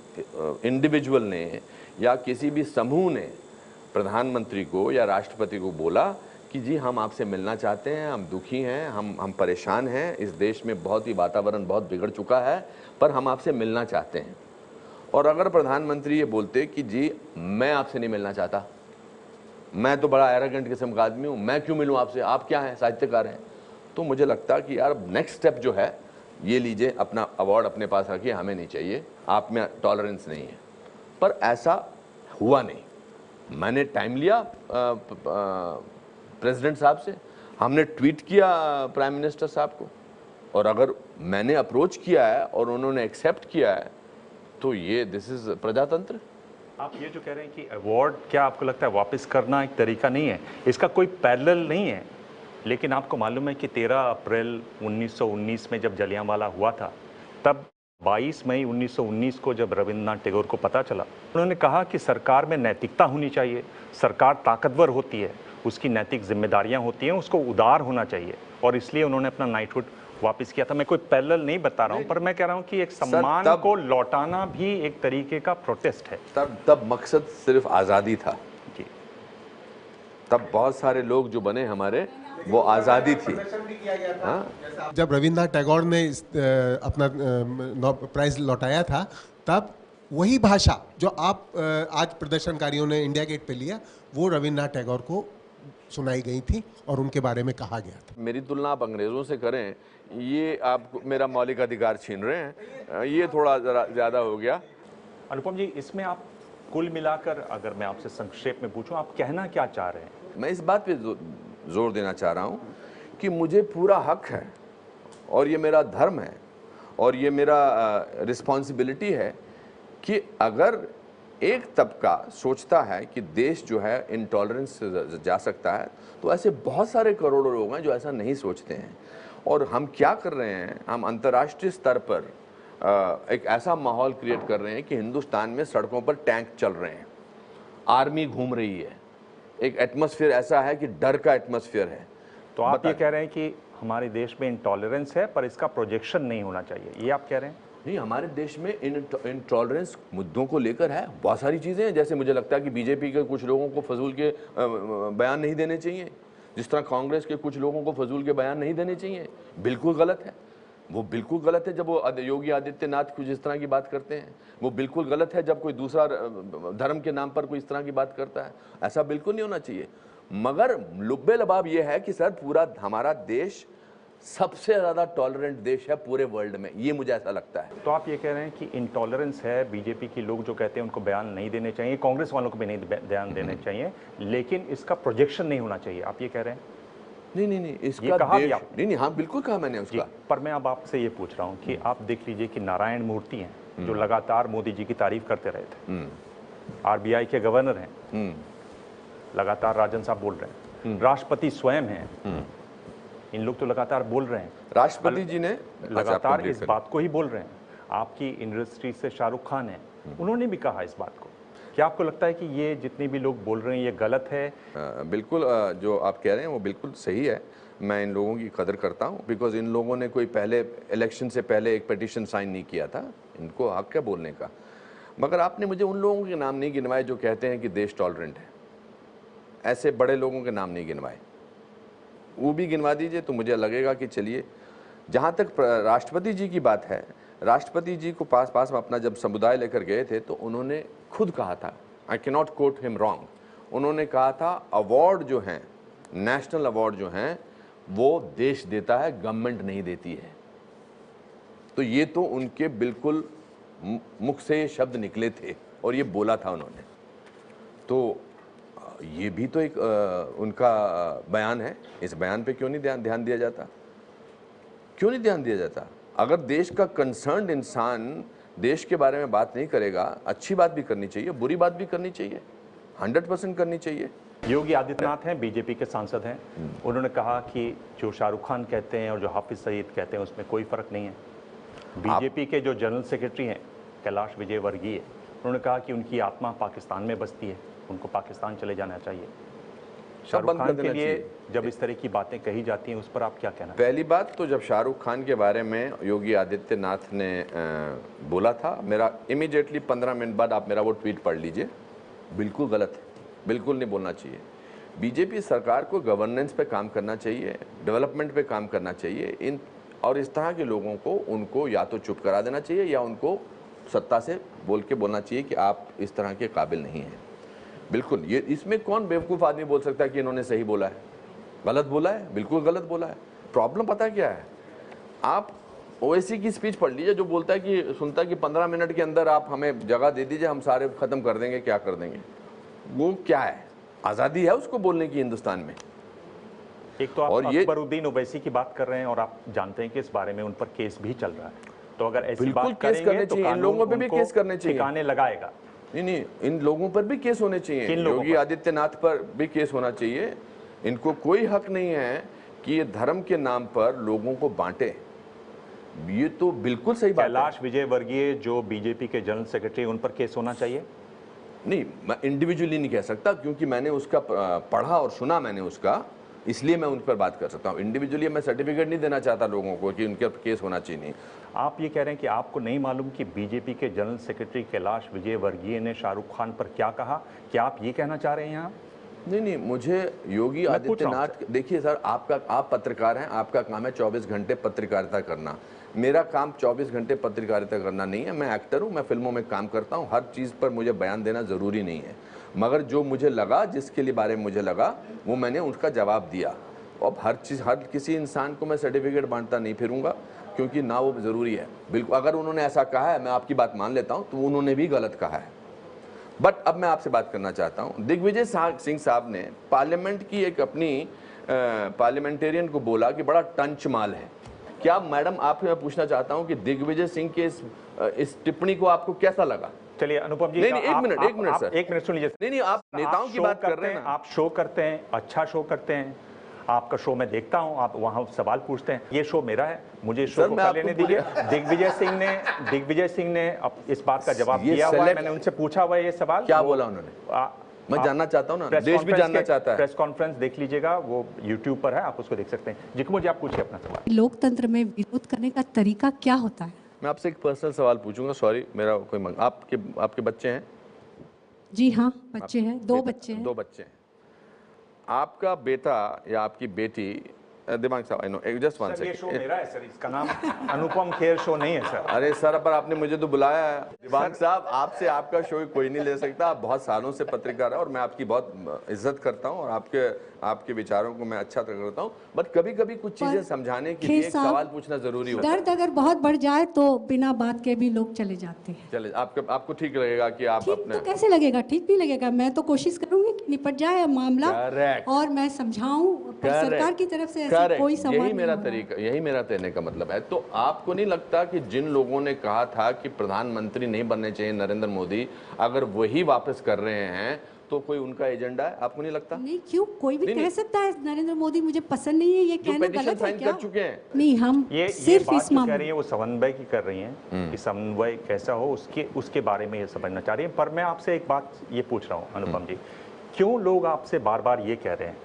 इंडिविजुअल ने या किसी भी समूह ने प्रधानमंत्री को या राष्ट्रपति को बोला कि जी हम आपसे मिलना चाहते हैं, हम दुखी हैं, हम परेशान हैं, इस देश में बहुत ही वातावरण बहुत बिगड़ चुका है, पर हम आपसे मिलना चाहते हैं? और अगर प्रधानमंत्री ये बोलते कि जी मैं आपसे नहीं मिलना चाहता, मैं तो बड़ा एरोगेंट किस्म का आदमी हूँ, मैं क्यों मिलूँ आपसे, आप क्या हैं, साहित्यकार हैं, तो मुझे लगता कि यार नेक्स्ट स्टेप जो है, ये लीजिए अपना अवार्ड अपने पास रखिए, हमें नहीं चाहिए, आप में टॉलरेंस नहीं है। पर ऐसा हुआ नहीं। मैंने टाइम लिया प्रेसिडेंट साहब से, हमने ट्वीट किया प्राइम मिनिस्टर साहब को, और अगर मैंने अप्रोच किया है और उन्होंने एक्सेप्ट किया है, तो ये दिस इज प्रजातंत्र। आप ये जो कह रहे हैं कि अवार्ड, क्या आपको लगता है वापस करना एक तरीका नहीं है? इसका कोई पैरेलल नहीं है, लेकिन आपको मालूम है कि 13 अप्रैल 1919 में जब जलियांवाला हुआ था, तब 22 मई 1919 को जब रविंद्रनाथ टैगोर को पता चला, उन्होंने कहा कि सरकार में नैतिकता होनी चाहिए, सरकार ताकतवर होती है, उसकी नैतिक जिम्मेदारियां होती हैं, उसको उदार होना चाहिए, और इसलिए उन्होंने अपना नाइटहुड वापस किया था। मैं कोई पैरेलल नहीं बता रहा हूं, पर मैं कह रहा हूं कि एक सम्मान को लौटाना भी एक तरीके का प्रोटेस्ट है। तब मकसद सिर्फ आज़ादी था। तब बहुत सारे लोग जो बने हमारे, वो आज़ादी थी। हाँ? जब रविन्द्रनाथ टैगोर ने अपना प्राइज लौटाया था, तब वही भाषा जो आप आज प्रदर्शनकारियों ने इंडिया गेट पे लिया, वो रविन्द्रनाथ टैगोर को सुनाई गई थी और उनके बारे में कहा गया था। मेरी तुलना आप अंग्रेज़ों से करें, ये आप मेरा मौलिक अधिकार छीन रहे हैं, ये थोड़ा ज़रा ज़्यादा हो गया। अनुपम जी, इसमें आप कुल मिलाकर अगर मैं आपसे संक्षेप में पूछूं, आप कहना क्या चाह रहे हैं? मैं इस बात पे जोर देना चाह रहा हूँ कि मुझे पूरा हक है, और ये मेरा धर्म है, और ये मेरा रिस्पॉन्सिबिलिटी है कि अगर एक तबका सोचता है कि देश जो है इंटॉलरेंस से जा सकता है, तो ऐसे बहुत सारे करोड़ों लोग हैं जो ऐसा नहीं सोचते हैं। और हम क्या कर रहे हैं, हम अंतर्राष्ट्रीय स्तर पर एक ऐसा माहौल क्रिएट कर रहे हैं कि हिंदुस्तान में सड़कों पर टैंक चल रहे हैं, आर्मी घूम रही है, एक एटमॉस्फेयर ऐसा है कि डर का एटमॉस्फेयर है। तो आप ये कह रहे हैं कि हमारे देश में इंटॉलरेंस है, पर इसका प्रोजेक्शन नहीं होना चाहिए, ये आप कह रहे हैं? नहीं, हमारे देश में इंटॉलरेंस मुद्दों को लेकर है, बहुत सारी चीज़ें हैं। जैसे मुझे लगता है कि बीजेपी के कुछ लोगों को फजूल के बयान नहीं देने चाहिए, जिस तरह कांग्रेस के कुछ लोगों को फजूल के बयान नहीं देने चाहिए। बिल्कुल गलत है, वो बिल्कुल गलत है जब वो योगी आदित्यनाथ कुछ इस तरह की बात करते हैं। वो बिल्कुल गलत है जब कोई दूसरा धर्म के नाम पर कोई इस तरह की बात करता है। ऐसा बिल्कुल नहीं होना चाहिए। मगर लुब्बे लबाब ये है कि सर, पूरा हमारा देश सबसे ज़्यादा टॉलरेंट देश है पूरे वर्ल्ड में, ये मुझे ऐसा लगता है। तो आप ये कह रहे हैं कि इंटॉलरेंस है, बीजेपी के लोग जो कहते हैं उनको बयान नहीं देने चाहिए, कांग्रेस वालों को भी नहीं बयान देने चाहिए, लेकिन इसका प्रोजेक्शन नहीं होना चाहिए, आप ये कह रहे हैं? नहीं, इसका कहा देश नहीं, हाँ बिल्कुल कहा मैंने उसका। पर मैं अब आपसे ये पूछ रहा हूँ कि आप देख लीजिए कि नारायण मूर्ति हैं जो लगातार मोदी जी की तारीफ करते रहे थे, आरबीआई के गवर्नर हैं, लगातार राजन साहब बोल रहे हैं, राष्ट्रपति स्वयं हैं, इन लोग तो लगातार बोल रहे हैं, राष्ट्रपति जी ने लगातार इस बात को ही बोल रहे हैं। आपकी इंडस्ट्री से शाहरुख खान है, उन्होंने भी कहा इस बात को। क्या आपको लगता है कि ये जितने भी लोग बोल रहे हैं ये गलत है? बिल्कुल, जो आप कह रहे हैं वो बिल्कुल सही है। मैं इन लोगों की कदर करता हूँ, बिकॉज इन लोगों ने कोई पहले इलेक्शन से पहले एक पिटीशन साइन नहीं किया था, इनको हक है बोलने का। मगर आपने मुझे उन लोगों के नाम नहीं गिनवाए जो कहते हैं कि देश टॉलरेंट है। ऐसे बड़े लोगों के नाम नहीं गिनवाए, वो भी गिनवा दीजिए तो मुझे लगेगा कि चलिए। जहाँ तक राष्ट्रपति जी की बात है, राष्ट्रपति जी को पास में अपना जब समुदाय लेकर गए थे तो उन्होंने खुद कहा था, I can not quote him wrong, उन्होंने कहा था अवार्ड जो हैं, नेशनल अवार्ड जो हैं, वो देश देता है, गवर्नमेंट नहीं देती है। तो ये तो उनके बिल्कुल मुख से ये शब्द निकले थे और ये बोला था उन्होंने। तो ये भी तो एक उनका बयान है, इस बयान पे क्यों नहीं ध्यान दिया जाता? क्यों नहीं ध्यान दिया जाता? अगर देश का कंसर्न्ड इंसान देश के बारे में बात नहीं करेगा, अच्छी बात भी करनी चाहिए, बुरी बात भी करनी चाहिए, 100% करनी चाहिए। योगी आदित्यनाथ हैं, बीजेपी के सांसद हैं, उन्होंने कहा कि जो शाहरुख खान कहते हैं और जो हाफिज सईद कहते हैं उसमें कोई फर्क नहीं है। बीजेपी के जो जनरल सेक्रेटरी हैं कैलाश विजयवर्गीय, उन्होंने कहा कि उनकी आत्मा पाकिस्तान में बसती है, उनको पाकिस्तान चले जाना चाहिए। शाहरुख खान के लिए जब इस तरह की बातें कही जाती हैं, उस पर आप क्या कहना? पहली बात तो जब शाहरुख खान के बारे में योगी आदित्यनाथ ने बोला था, मेरा इमीडिएटली 15 मिनट बाद आप मेरा वो ट्वीट पढ़ लीजिए, बिल्कुल गलत है, बिल्कुल नहीं बोलना चाहिए। बीजेपी सरकार को गवर्नेंस पे काम करना चाहिए, डेवलपमेंट पे काम करना चाहिए। और इस तरह के लोगों को उनको या तो चुप करा देना चाहिए या उनको सत्ता से बोल के बोलना चाहिए कि आप इस तरह के काबिल नहीं हैं। बिल्कुल, ये इसमें कौन बेवकूफ़ आदमी बोल सकता है कि इन्होंने सही बोला है? गलत बोला है, बिल्कुल गलत बोला है। प्रॉब्लम पता क्या है? आप ओवैसी की स्पीच पढ़ लीजिए जो बोलता है कि सुनता है कि 15 मिनट के अंदर आप हमें जगह दे दीजिए, हम सारे ख़त्म कर देंगे, क्या कर देंगे। वो क्या है? आज़ादी है उसको बोलने की हिंदुस्तान में। एक तो आप अकबरुद्दीन ओवैसी की बात कर रहे हैं और आप जानते हैं कि इस बारे में उन पर केस भी चल रहा है, तो अगर ऐसी बात करेंगे तो इन लोगों पर भी केस करने चाहिए, ठिकाने लगाएगा। नहीं, इन लोगों पर भी केस होने चाहिए, योगी आदित्यनाथ पर भी केस होना चाहिए। इनको कोई हक नहीं है कि ये धर्म के नाम पर लोगों को बांटे, ये तो बिल्कुल सही बात है। कैलाश विजयवर्गीय जो बीजेपी के जनरल सेक्रेटरी, उन पर केस होना चाहिए? नहीं, मैं इंडिविजुअली नहीं कह सकता क्योंकि मैंने उसका पढ़ा और सुना मैंने उसका, इसलिए मैं उन पर बात कर सकता हूँ। इंडिविजुअली मैं सर्टिफिकेट नहीं देना चाहता लोगों को कि उनके केस होना चाहिए नहीं। आप ये कह रहे हैं कि आपको नहीं मालूम कि बीजेपी के जनरल सेक्रेटरी कैलाश विजयवर्गीय ने शाहरुख खान पर क्या कहा? क्या आप ये कहना चाह रहे हैं यहाँ? नहीं, मुझे योगी आदित्यनाथ, देखिए सर, आप पत्रकार हैं, आपका काम है 24 घंटे पत्रकारिता करना। मेरा काम 24 घंटे पत्रकारिता करना नहीं है। मैं एक्टर हूँ, मैं फिल्मों में काम करता हूँ, हर चीज़ पर मुझे बयान देना ज़रूरी नहीं है। मगर जो मुझे लगा, जिसके लिए बारे में मुझे लगा, वो मैंने उसका जवाब दिया। अब हर किसी इंसान को मैं सर्टिफिकेट बांटता नहीं फिरूंगा, क्योंकि ना वो ज़रूरी है। बिल्कुल, अगर उन्होंने ऐसा कहा है, मैं आपकी बात मान लेता हूँ, तो उन्होंने भी गलत कहा है। बट अब मैं आपसे बात करना चाहता हूँ, दिग्विजय सिंह साहब ने पार्लियामेंट की एक अपनी पार्लियामेंटेरियन को बोला कि बड़ा टंच माल है। क्या मैडम, आपसे मैं पूछना चाहता हूँ कि दिग्विजय सिंह के इस टिप्पणी को आपको कैसा लगा? चलिए अनुपम जी, नहीं, एक मिनट सर, एक मिनट सुन लीजिए। नहीं, आप नेताओं की बात कर रहे हैं। आप शो करते हैं, अच्छा शो करते हैं, आपका शो मैं देखता हूं, आप वहां सवाल पूछते हैं। ये शो मेरा है, मुझे शो को कर लेने दीजिए। दिग्विजय सिंह ने इस बात का जवाब दिया हुआ है, मैंने उनसे पूछा हुआ है ये सवाल। क्या बोला उन्होंने? मैं जानना चाहता हूं ना, देश भी जानना चाहता है। प्रेस कॉन्फ्रेंस देख लीजिएगा, वो YouTube पर है, आप उसको देख सकते हैं। जिकमो जी, आप पूछिए अपना सवाल। लोकतंत्र में विरोध करने का तरीका क्या होता है? मैं आपसे एक पर्सनल सवाल पूछूंगा, सॉरी, मेरा कोई आपके बच्चे हैं? जी हाँ, बच्चे हैं, 2 बच्चे हैं। 2 बच्चे हैं। आपका बेटा या आपकी बेटी, दिमाग साहब, I know, just one second, ये शो मेरा है सर, इसका नाम अनुपम खेर शो नहीं है सर। अरे सर, पर आपने मुझे तो बुलाया है। दिमाग साहब, आपसे आपका शो कोई नहीं ले सकता। आप बहुत सालों से पत्रकार है और मैं आपकी बहुत इज्जत करता हूँ और आपके विचारों को मैं अच्छा करता हूँ। बट कभी कभी कुछ चीजें समझाने के लिए सवाल पूछना जरूरी होता है। दर्द अगर बहुत बढ़ जाए तो बिना बात के भी लोग चले जाते हैं। चले, आपको ठीक लगेगा कि आप अपने? तो कैसे लगेगा? ठीक भी लगेगा। मैं तो कोशिश करूंगी कि निपट जाए मामला और मैं समझाऊं, सरकार की तरफ से कोई सवाल। यही मेरा कहने का मतलब है। तो आपको नहीं लगता कि जिन लोगों ने कहा था कि प्रधानमंत्री नहीं बनने चाहिए नरेंद्र मोदी, अगर वही वापस कर रहे हैं तो कोई उनका एजेंडा है? आपको नहीं लगता? नहीं, क्यों? कोई भी कह सकता है नरेंद्र मोदी मुझे पसंद नहीं है, ये कहना गलत है क्या? कर चुके हैं। नहीं, हम सिर्फ इस मामले कह रही है, वो समन्वय की कर रही हैं कि समन्वय कैसा हो उसके बारे में ये समझना चाह रही है। पर मैं आपसे एक बात ये पूछ रहा हूँ अनुपम जी, क्यों लोग आपसे बार बार ये कह रहे हैं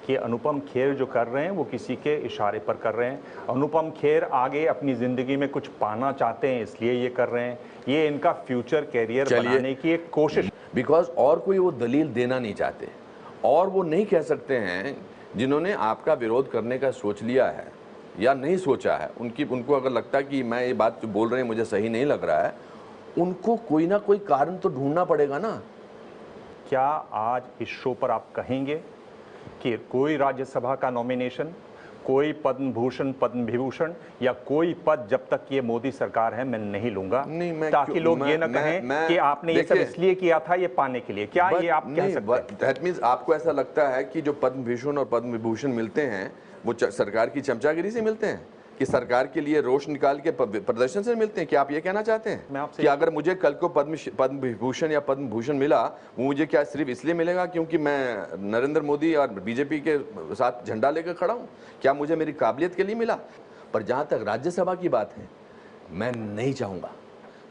कि अनुपम खेर जो कर रहे हैं वो किसी के इशारे पर कर रहे हैं? अनुपम खेर आगे अपनी जिंदगी में कुछ पाना चाहते हैं इसलिए ये कर रहे हैं, ये इनका फ्यूचर कैरियर बनाने की एक कोशिश। बिकॉज और कोई वो दलील देना नहीं चाहते और वो नहीं कह सकते हैं। जिन्होंने आपका विरोध करने का सोच लिया है या नहीं सोचा है, उनको अगर लगता है कि मैं ये बात जो बोल रहे हैं मुझे सही नहीं लग रहा है, उनको कोई ना कोई कारण तो ढूंढना पड़ेगा ना। क्या आज इस शो पर आप कहेंगे कि कोई राज्यसभा का नॉमिनेशन, कोई पद्म भूषण पद्म विभूषण या कोई पद जब तक ये मोदी सरकार है मैं नहीं लूंगा, ताकि लोग ये ना कहें कि आपने ये सब इसलिए किया था ये पाने के लिए? क्या ये आप कह सकते हैं? दैट मींस आपको ऐसा लगता है कि जो पद्म भूषण और पद्म विभूषण मिलते हैं वो सरकार की चमचागिरी से मिलते हैं, कि सरकार के लिए रोष निकाल के प्रदर्शन से मिलते हैं? क्या आप ये कहना चाहते हैं कि अगर मुझे कल को पद्म विभूषण या पद्म भूषण मिला, वो मुझे क्या सिर्फ इसलिए मिलेगा क्योंकि मैं नरेंद्र मोदी और बीजेपी के साथ झंडा लेकर खड़ा हूं? क्या मुझे मेरी काबिलियत के लिए मिला? पर जहां तक राज्यसभा की बात है, मैं नहीं चाहूंगा।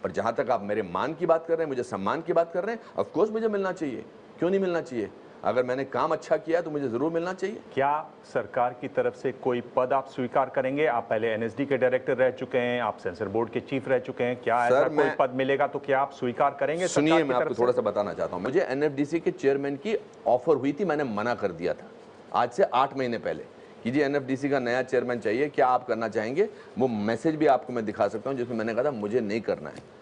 पर जहां तक आप मेरे मान की बात कर रहे हैं, मुझे सम्मान की बात कर रहे हैं, ऑफकोर्स मुझे मिलना चाहिए। क्यों नहीं मिलना चाहिए? अगर मैंने काम अच्छा किया तो मुझे जरूर मिलना चाहिए। क्या सरकार की तरफ से कोई पद आप स्वीकार करेंगे? आप पहले एनएसडी के डायरेक्टर रह चुके हैं, आप सेंसर बोर्ड के चीफ रह चुके हैं, क्या ऐसा कोई पद मिलेगा तो क्या आप स्वीकार करेंगे? सुनिए, मैं आपको थोड़ा सा बताना चाहता हूं। मुझे एनएफडीसी के चेयरमैन की ऑफर हुई थी, मैंने मना कर दिया था आज से 8 महीने पहले कि जी एनएफडीसी का नया चेयरमैन चाहिए, क्या आप करना चाहेंगे? वो मैसेज भी आपको मैं दिखा सकता हूं जिसमें मैंने कहा था मुझे नहीं करना है।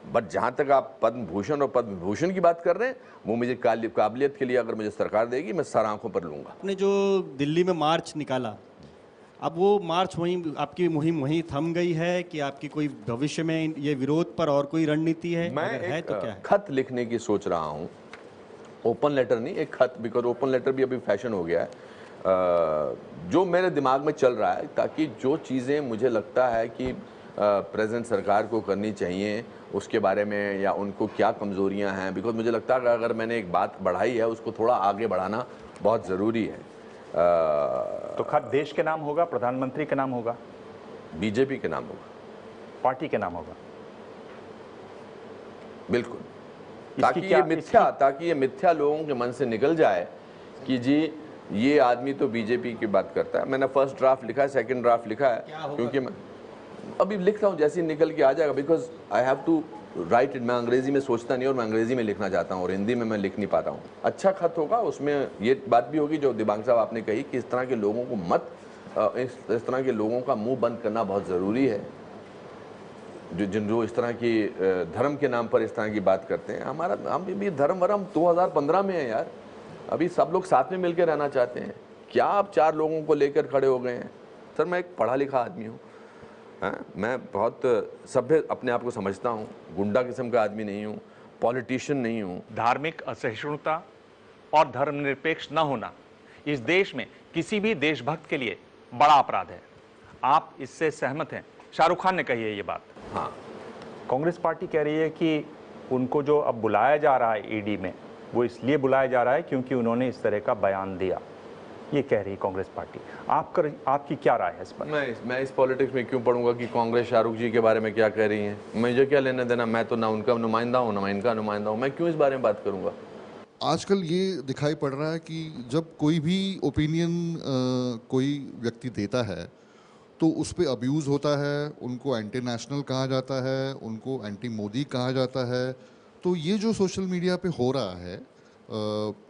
बट जहां तक आप पद्म भूषण और पद्म विभूषण की बात कर रहे हैं, वो मुझे काबिलियत के लिए अगर मुझे सरकार देगी, मैं सर आंखों पर लूंगा। आपने जो दिल्ली में मार्च निकाला, अब वो मार्च वहीं आपकी मुहिम वहीं थम गई है कि आपकी कोई भविष्य में ये विरोध पर और कोई रणनीति है? मैं है तो क्या है? खत लिखने की सोच रहा हूँ, ओपन लेटर नहीं, एक खत, बिकॉज ओपन लेटर भी अभी फैशन हो गया है, जो मेरे दिमाग में चल रहा है, ताकि जो चीज़ें मुझे लगता है कि प्रेजेंट सरकार को करनी चाहिए उसके बारे में, या उनको क्या कमज़ोरियां हैं, बिकॉज मुझे लगता है कि अगर मैंने एक बात बढ़ाई है उसको थोड़ा आगे बढ़ाना बहुत ज़रूरी है। तो खत देश के नाम होगा, प्रधानमंत्री के नाम होगा, बीजेपी के नाम होगा, पार्टी के नाम होगा? बिल्कुल, ताकि ये मिथ्या लोगों के मन से निकल जाए कि जी ये आदमी तो बीजेपी की बात करता है। मैंने फर्स्ट ड्राफ्ट लिखा है, सेकंड ड्राफ्ट लिखा है, क्योंकि मैं अभी लिख रहा हूँ, जैसे ही निकल के आ जाएगा, because I have to write it. मैं अंग्रेजी में सोचता नहीं और मैं अंग्रेजी में लिखना चाहता हूँ और हिंदी में मैं लिख नहीं पाता हूँ। अच्छा खत होगा, उसमें ये बात भी होगी जो दिबांग साहब आपने कही कि इस तरह के लोगों को मत, इस तरह के लोगों का मुंह बंद करना बहुत ज़रूरी है, जो इस तरह की धर्म के नाम पर इस तरह की बात करते हैं। हम भी धर्म वरम 2015 में है यार, अभी सब लोग साथ में मिलकर रहना चाहते हैं। क्या आप 4 लोगों को लेकर खड़े हो गए हैं? सर मैं एक पढ़ा लिखा आदमी हूँ, मैं बहुत सभ्य अपने आप को समझता हूँ, गुंडा किस्म का आदमी नहीं हूँ, पॉलिटिशियन नहीं हूँ। धार्मिक असहिष्णुता और धर्मनिरपेक्ष न होना इस देश में किसी भी देशभक्त के लिए बड़ा अपराध है। आप इससे सहमत हैं? शाहरुख खान ने कही है ये बात। हाँ, कांग्रेस पार्टी कह रही है कि उनको जो अब बुलाया जा रहा है ईडी में, वो इसलिए बुलाया जा रहा है क्योंकि उन्होंने इस तरह का बयान दिया, ये कह रही है कांग्रेस पार्टी। आपकी क्या राय है इस पर? मैं इस पॉलिटिक्स में क्यों पढ़ूंगा कि कांग्रेस शाहरुख जी के बारे में क्या कह रही है? मुझे क्या लेना देना? मैं तो ना उनका नुमाइंदा हूँ ना इनका नुमाइंदा हूँ, मैं क्यों इस बारे में बात करूंगा? आजकल ये दिखाई पड़ रहा है कि जब कोई भी ओपिनियन कोई व्यक्ति देता है तो उस पर अब्यूज़ होता है, उनको एंटी नेशनल कहा जाता है, उनको एंटी मोदी कहा जाता है। तो ये जो सोशल मीडिया पे हो रहा है,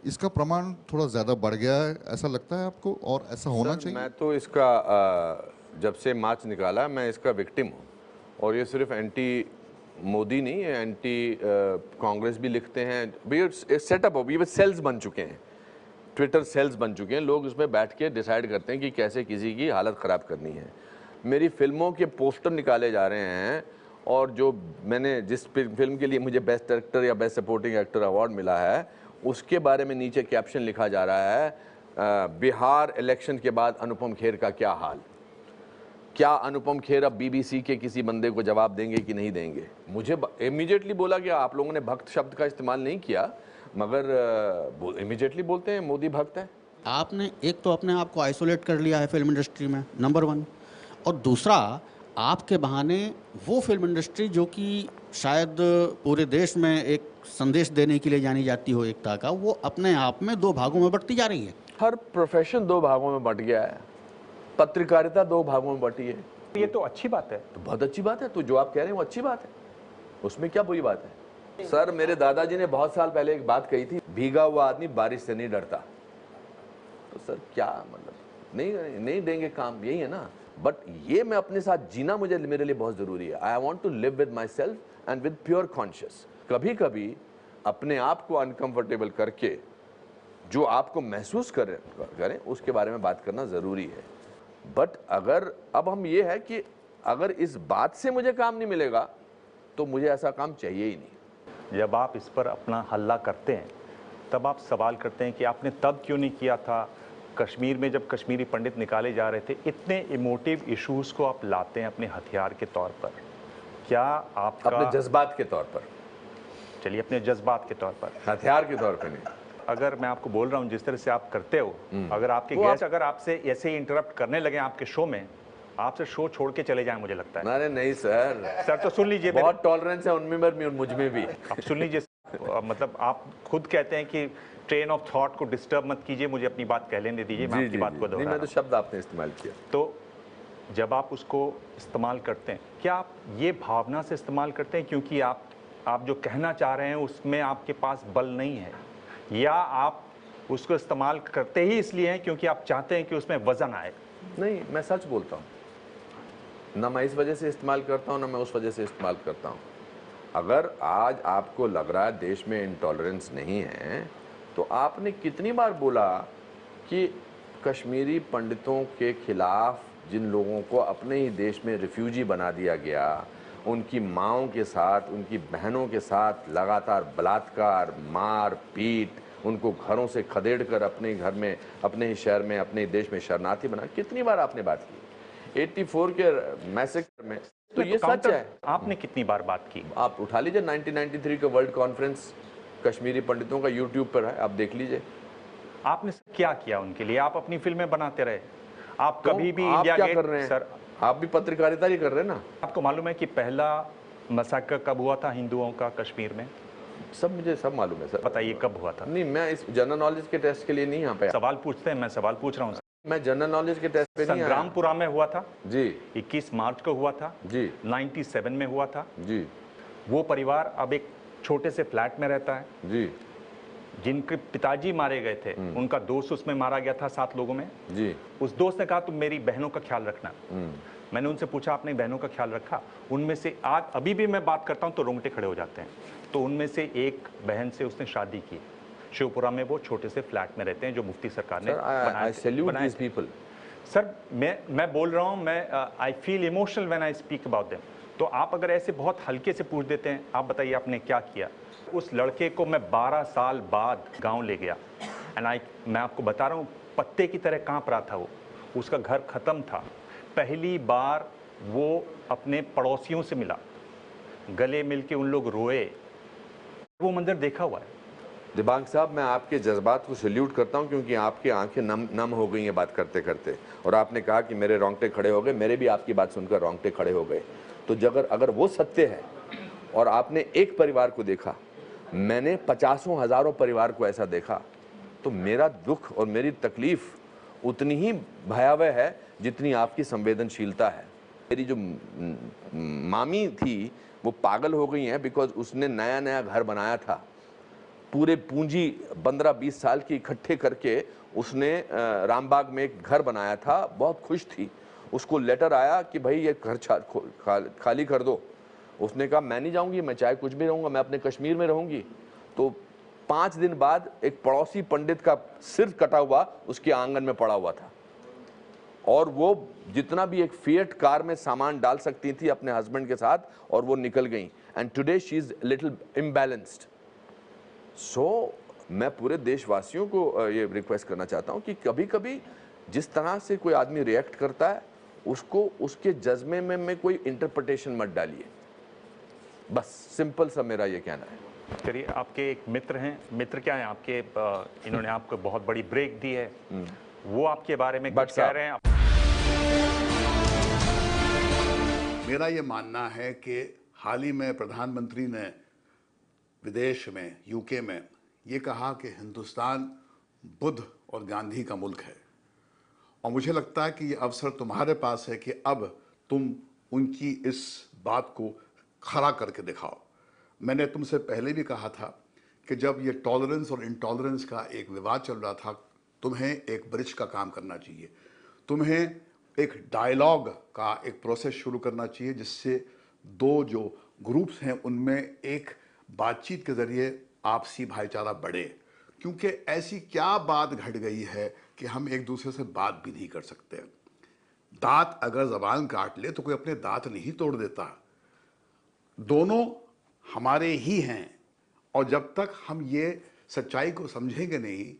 इसका प्रमाण थोड़ा ज़्यादा बढ़ गया है, ऐसा लगता है आपको? और ऐसा होना चाहिए? मैं तो इसका जब से मार्च निकाला मैं इसका विक्टिम हूँ, और ये सिर्फ एंटी मोदी नहीं है, एंटी कांग्रेस भी लिखते हैं। भैया सेटअप हो, ये सेल्स बन चुके हैं, ट्विटर सेल्स बन चुके हैं, लोग उसमें बैठ के डिसाइड करते हैं कि कैसे किसी की हालत ख़राब करनी है। मेरी फिल्मों के पोस्टर निकाले जा रहे हैं, और जो मैंने जिस फिल्म के लिए मुझे बेस्ट डायरेक्टर या बेस्ट सपोर्टिंग एक्टर अवार्ड मिला है, उसके बारे में नीचे कैप्शन लिखा जा रहा है, बिहार इलेक्शन के बाद अनुपम खेर का क्या हाल। क्या अनुपम खेर अब बीबीसी के किसी बंदे को जवाब देंगे कि नहीं देंगे? मुझे इमीडिएटली बोला कि आप लोगों ने भक्त शब्द का इस्तेमाल नहीं किया, मगर इमीडिएटली बोलते हैं मोदी भक्त है। आपने एक तो अपने आप को आइसोलेट कर लिया है फिल्म इंडस्ट्री में, नंबर 1, और दूसरा आपके बहाने वो फिल्म इंडस्ट्री जो कि शायद पूरे देश में एक संदेश देने के लिए जानी जाती हो एकता का, वो अपने आप में 2 भागों में बंटती जा रही है। हर प्रोफेशन 2 भागों में बंट गया है, पत्रकारिता 2 भागों में बटी है। ये तो अच्छी बात है, तो बहुत अच्छी बात है। तो जो आप कह रहे हैं वो अच्छी बात है, उसमें क्या बुरी बात है? सर मेरे दादाजी ने बहुत साल पहले एक बात कही थी, भीगा हुआ आदमी बारिश से नहीं डरता। तो सर क्या मतलब, नहीं देंगे काम, यही है ना। बट ये मैं अपने साथ जीना मेरे लिए बहुत जरूरी है। I want to live with myself and with pure conscious. कभी कभी अपने आप को अनकंफर्टेबल करके जो आपको महसूस करें उसके बारे में बात करना जरूरी है। बट अगर अब हम ये है कि अगर इस बात से मुझे काम नहीं मिलेगा तो मुझे ऐसा काम चाहिए ही नहीं। जब आप इस पर अपना हल्ला करते हैं तब आप सवाल करते हैं कि आपने तब क्यों नहीं किया था कश्मीर में, जब कश्मीरी पंडित निकाले जा रहे थे। इतने इमोटिव इश्यूज को आप लाते हैं अपने हथियार के तौर पर, क्या आपका अपने जज्बात के तौर पर? चलिए अपने जज्बात के तौर पर, हथियार के तौर पर नहीं। अगर मैं आपको बोल रहा हूं जिस तरह से आप करते हो, अगर आपके गेस्ट अगर आपसे ऐसे ही इंटरप्ट करने लगे आपके शो में, आपसे शो छोड़ के चले जाएं मुझे लगता है। अरे नहीं सर तो सुन लीजिए, बहुत टॉलरेंस है उनमें भी और मुझ में भी। आप सुन लीजिए, मतलब आप खुद कहते हैं कि ट्रेन ऑफ थॉट को डिस्टर्ब मत कीजिए, मुझे अपनी बात कह लेने दीजिए, मैं आपकी बात को दोहरा रहा हूं। मैं तो शब्द आपने इस्तेमाल किया। तो जब आप उसको इस्तेमाल करते हैं, क्या आप ये भावना से इस्तेमाल करते हैं क्योंकि आप जो कहना चाह रहे हैं उसमें आपके पास बल नहीं है, या आप उसको इस्तेमाल करते ही इसलिए हैं क्योंकि आप चाहते हैं कि उसमें वजन आए? नहीं, मैं सच बोलता हूँ, ना मैं इस वजह से इस्तेमाल करता हूँ ना मैं उस वजह से इस्तेमाल करता हूँ। अगर आज आपको लग रहा है देश में इंटॉलरेंस नहीं है, तो आपने कितनी बार बोला कि कश्मीरी पंडितों के खिलाफ जिन लोगों को अपने ही देश में रिफ्यूजी बना दिया गया, उनकी माँओं के साथ, उनकी बहनों के साथ लगातार बलात्कार, मार पीट, उनको घरों से खदेड़ कर अपने घर में, अपने ही शहर में, अपने देश में शरणार्थी बना, कितनी बार आपने बात की 84 के मैसेकर में? तो ये सच है। आपने कितनी बार बात की? आप उठा लीजिए 1993 का वर्ल्ड कॉन्फ्रेंस कश्मीरी पंडितों का यूट्यूब पर है, आप देख लीजिए। आपने क्या किया उनके लिए? आप अपनी फिल्में बनाते रहे, आप कभी भी आप इंडिया क्या गेट कर रहे हैं? सर आप भी पत्रकारिता ही कर रहे हैं ना। आपको मालूम है कि पहला मसाकर कब हुआ था हिंदुओं का कश्मीर में? सब मुझे सब मालूम है सर। बताइए कब हुआ था? नहीं, मैं इस जनरल नॉलेज के टेस्ट के लिए नहीं यहाँ पे। सवाल पूछते हैं, मैं सवाल पूछ रहा हूँ। मैं जनरल नॉलेज के टेस्ट पे नहीं आया। संग्रामपुरा में हुआ था जी, 21 मार्च को हुआ था जी, 97 में हुआ था जी। वो परिवार अब एक छोटे से फ्लैट में रहता है जी। जिनके पिताजी मारे गए थे, उनका दोस्त उसमें मारा गया था 7 लोगों में जी। उस दोस्त ने कहा तुम मेरी बहनों का ख्याल रखना। मैंने उनसे पूछा आपने बहनों का ख्याल रखा? उनमें से आज अभी भी मैं बात करता हूं तो रोंगटे खड़े हो जाते हैं। तो उनमें से एक बहन से उसने शादी की। शिवपुरा में वो छोटे से फ्लैट में रहते हैं जो मुफ्ती सरकार ने बनाए पीपल। सर मैं बोल रहा हूं, मैं I feel emotional when I speak about them. तो आप अगर ऐसे बहुत हल्के से पूछ देते हैं, आप बताइए आपने क्या किया? उस लड़के को मैं 12 साल बाद गांव ले गया एंड मैं आपको बता रहा हूं पत्ते की तरह कांप रहा था वो। उसका घर खत्म था। पहली बार वो अपने पड़ोसियों से मिला, गले मिलके उन लोग रोए। वो मंजर देखा हुआ है। दिबांग साहब, मैं आपके जज्बात को सल्यूट करता हूं क्योंकि आपकी आंखें नम हो गई हैं बात करते करते, और आपने कहा कि मेरे रोंगटे खड़े हो गए। मेरे भी आपकी बात सुनकर रोंगटे खड़े हो गए। तो अगर वो सत्य है और आपने एक परिवार को देखा, मैंने 50 हज़ारों परिवार को ऐसा देखा, तो मेरा दुख और मेरी तकलीफ उतनी ही भयावह है जितनी आपकी संवेदनशीलता है। मेरी जो मामी थी वो पागल हो गई हैं बिकॉज उसने नया नया घर बनाया था। पूरे पूंजी 15-20 साल की इकट्ठे करके उसने रामबाग में एक घर बनाया था, बहुत खुश थी। उसको लेटर आया कि भाई ये घर खाली कर दो। उसने कहा मैं नहीं जाऊंगी, मैं चाहे कुछ भी रहूंगा, मैं अपने कश्मीर में रहूंगी। तो 5 दिन बाद एक पड़ोसी पंडित का सिर कटा हुआ उसके आंगन में पड़ा हुआ था, और वो जितना भी एक फिएट कार में सामान डाल सकती थी अपने हस्बैंड के साथ, और वो निकल गई। And today she is little imbalanced. So मैं पूरे देशवासियों को ये रिक्वेस्ट करना चाहता हूं कि कभी कभी जिस तरह से कोई आदमी रिएक्ट करता है उसको उसके जज्बे में कोई इंटरप्रिटेशन मत डालिए। बस सिंपल सा मेरा ये कहना है। चलिए, आपके एक मित्र हैं, मित्र क्या है आपके, इन्होंने आपको बहुत बड़ी ब्रेक दी है, वो आपके बारे में कुछ कह रहे हैं? मेरा ये मानना है कि हाल ही में प्रधानमंत्री ने विदेश में यूके में ये कहा कि हिंदुस्तान बुद्ध और गांधी का मुल्क है, और मुझे लगता है कि ये अवसर तुम्हारे पास है कि अब तुम उनकी इस बात को खरा करके दिखाओ। मैंने तुमसे पहले भी कहा था कि जब ये टॉलरेंस और इंटॉलरेंस का एक विवाद चल रहा था, तुम्हें एक ब्रिज का काम करना चाहिए। तुम्हें एक डायलॉग का एक प्रोसेस शुरू करना चाहिए जिससे दो जो ग्रुप्स हैं उनमें एक बातचीत के ज़रिए आपसी भाईचारा बढ़े। क्योंकि ऐसी क्या बात घट गई है कि हम एक दूसरे से बात भी नहीं कर सकते। दांत अगर ज़बान काट ले तो कोई अपने दांत नहीं तोड़ देता। दोनों हमारे ही हैं, और जब तक हम ये सच्चाई को समझेंगे नहीं,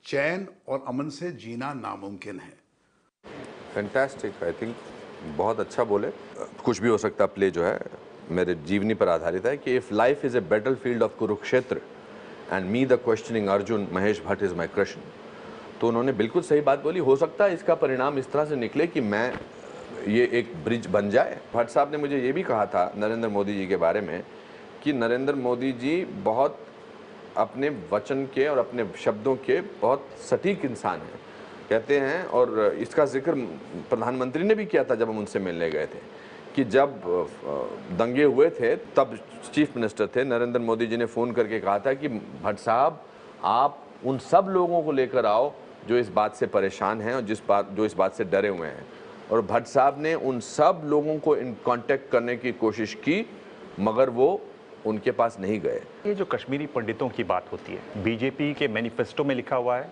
चैन और अमन से जीना नामुमकिन है। फैंटास्टिक, आई थिंक बहुत अच्छा बोले। कुछ भी हो सकता प्ले जो है मेरे जीवनी पर आधारित है कि if life is a battle field of Kurukshetra and me the questioning Arjun, Mahesh Bhatt is my Krishna. तो उन्होंने बिल्कुल सही बात बोली। हो सकता है इसका परिणाम इस तरह से निकले कि मैं ये एक ब्रिज बन जाए। भट्ट साहब ने मुझे ये भी कहा था नरेंद्र मोदी जी के बारे में कि नरेंद्र मोदी जी बहुत अपने वचन के और अपने शब्दों के बहुत सटीक इंसान हैं कहते हैं। और इसका जिक्र प्रधानमंत्री ने भी किया था जब हम उनसे मिलने गए थे कि जब दंगे हुए थे तब चीफ मिनिस्टर थे, नरेंद्र मोदी जी ने फ़ोन करके कहा था कि भट्ट साहब आप उन सब लोगों को लेकर आओ जो इस बात से परेशान हैं और जो इस बात से डरे हुए हैं। और भट्ट साहब ने उन सब लोगों को इन कांटेक्ट करने की कोशिश की, मगर वो उनके पास नहीं गए। ये जो कश्मीरी पंडितों की बात होती है, बीजेपी के मैनिफेस्टो में लिखा हुआ है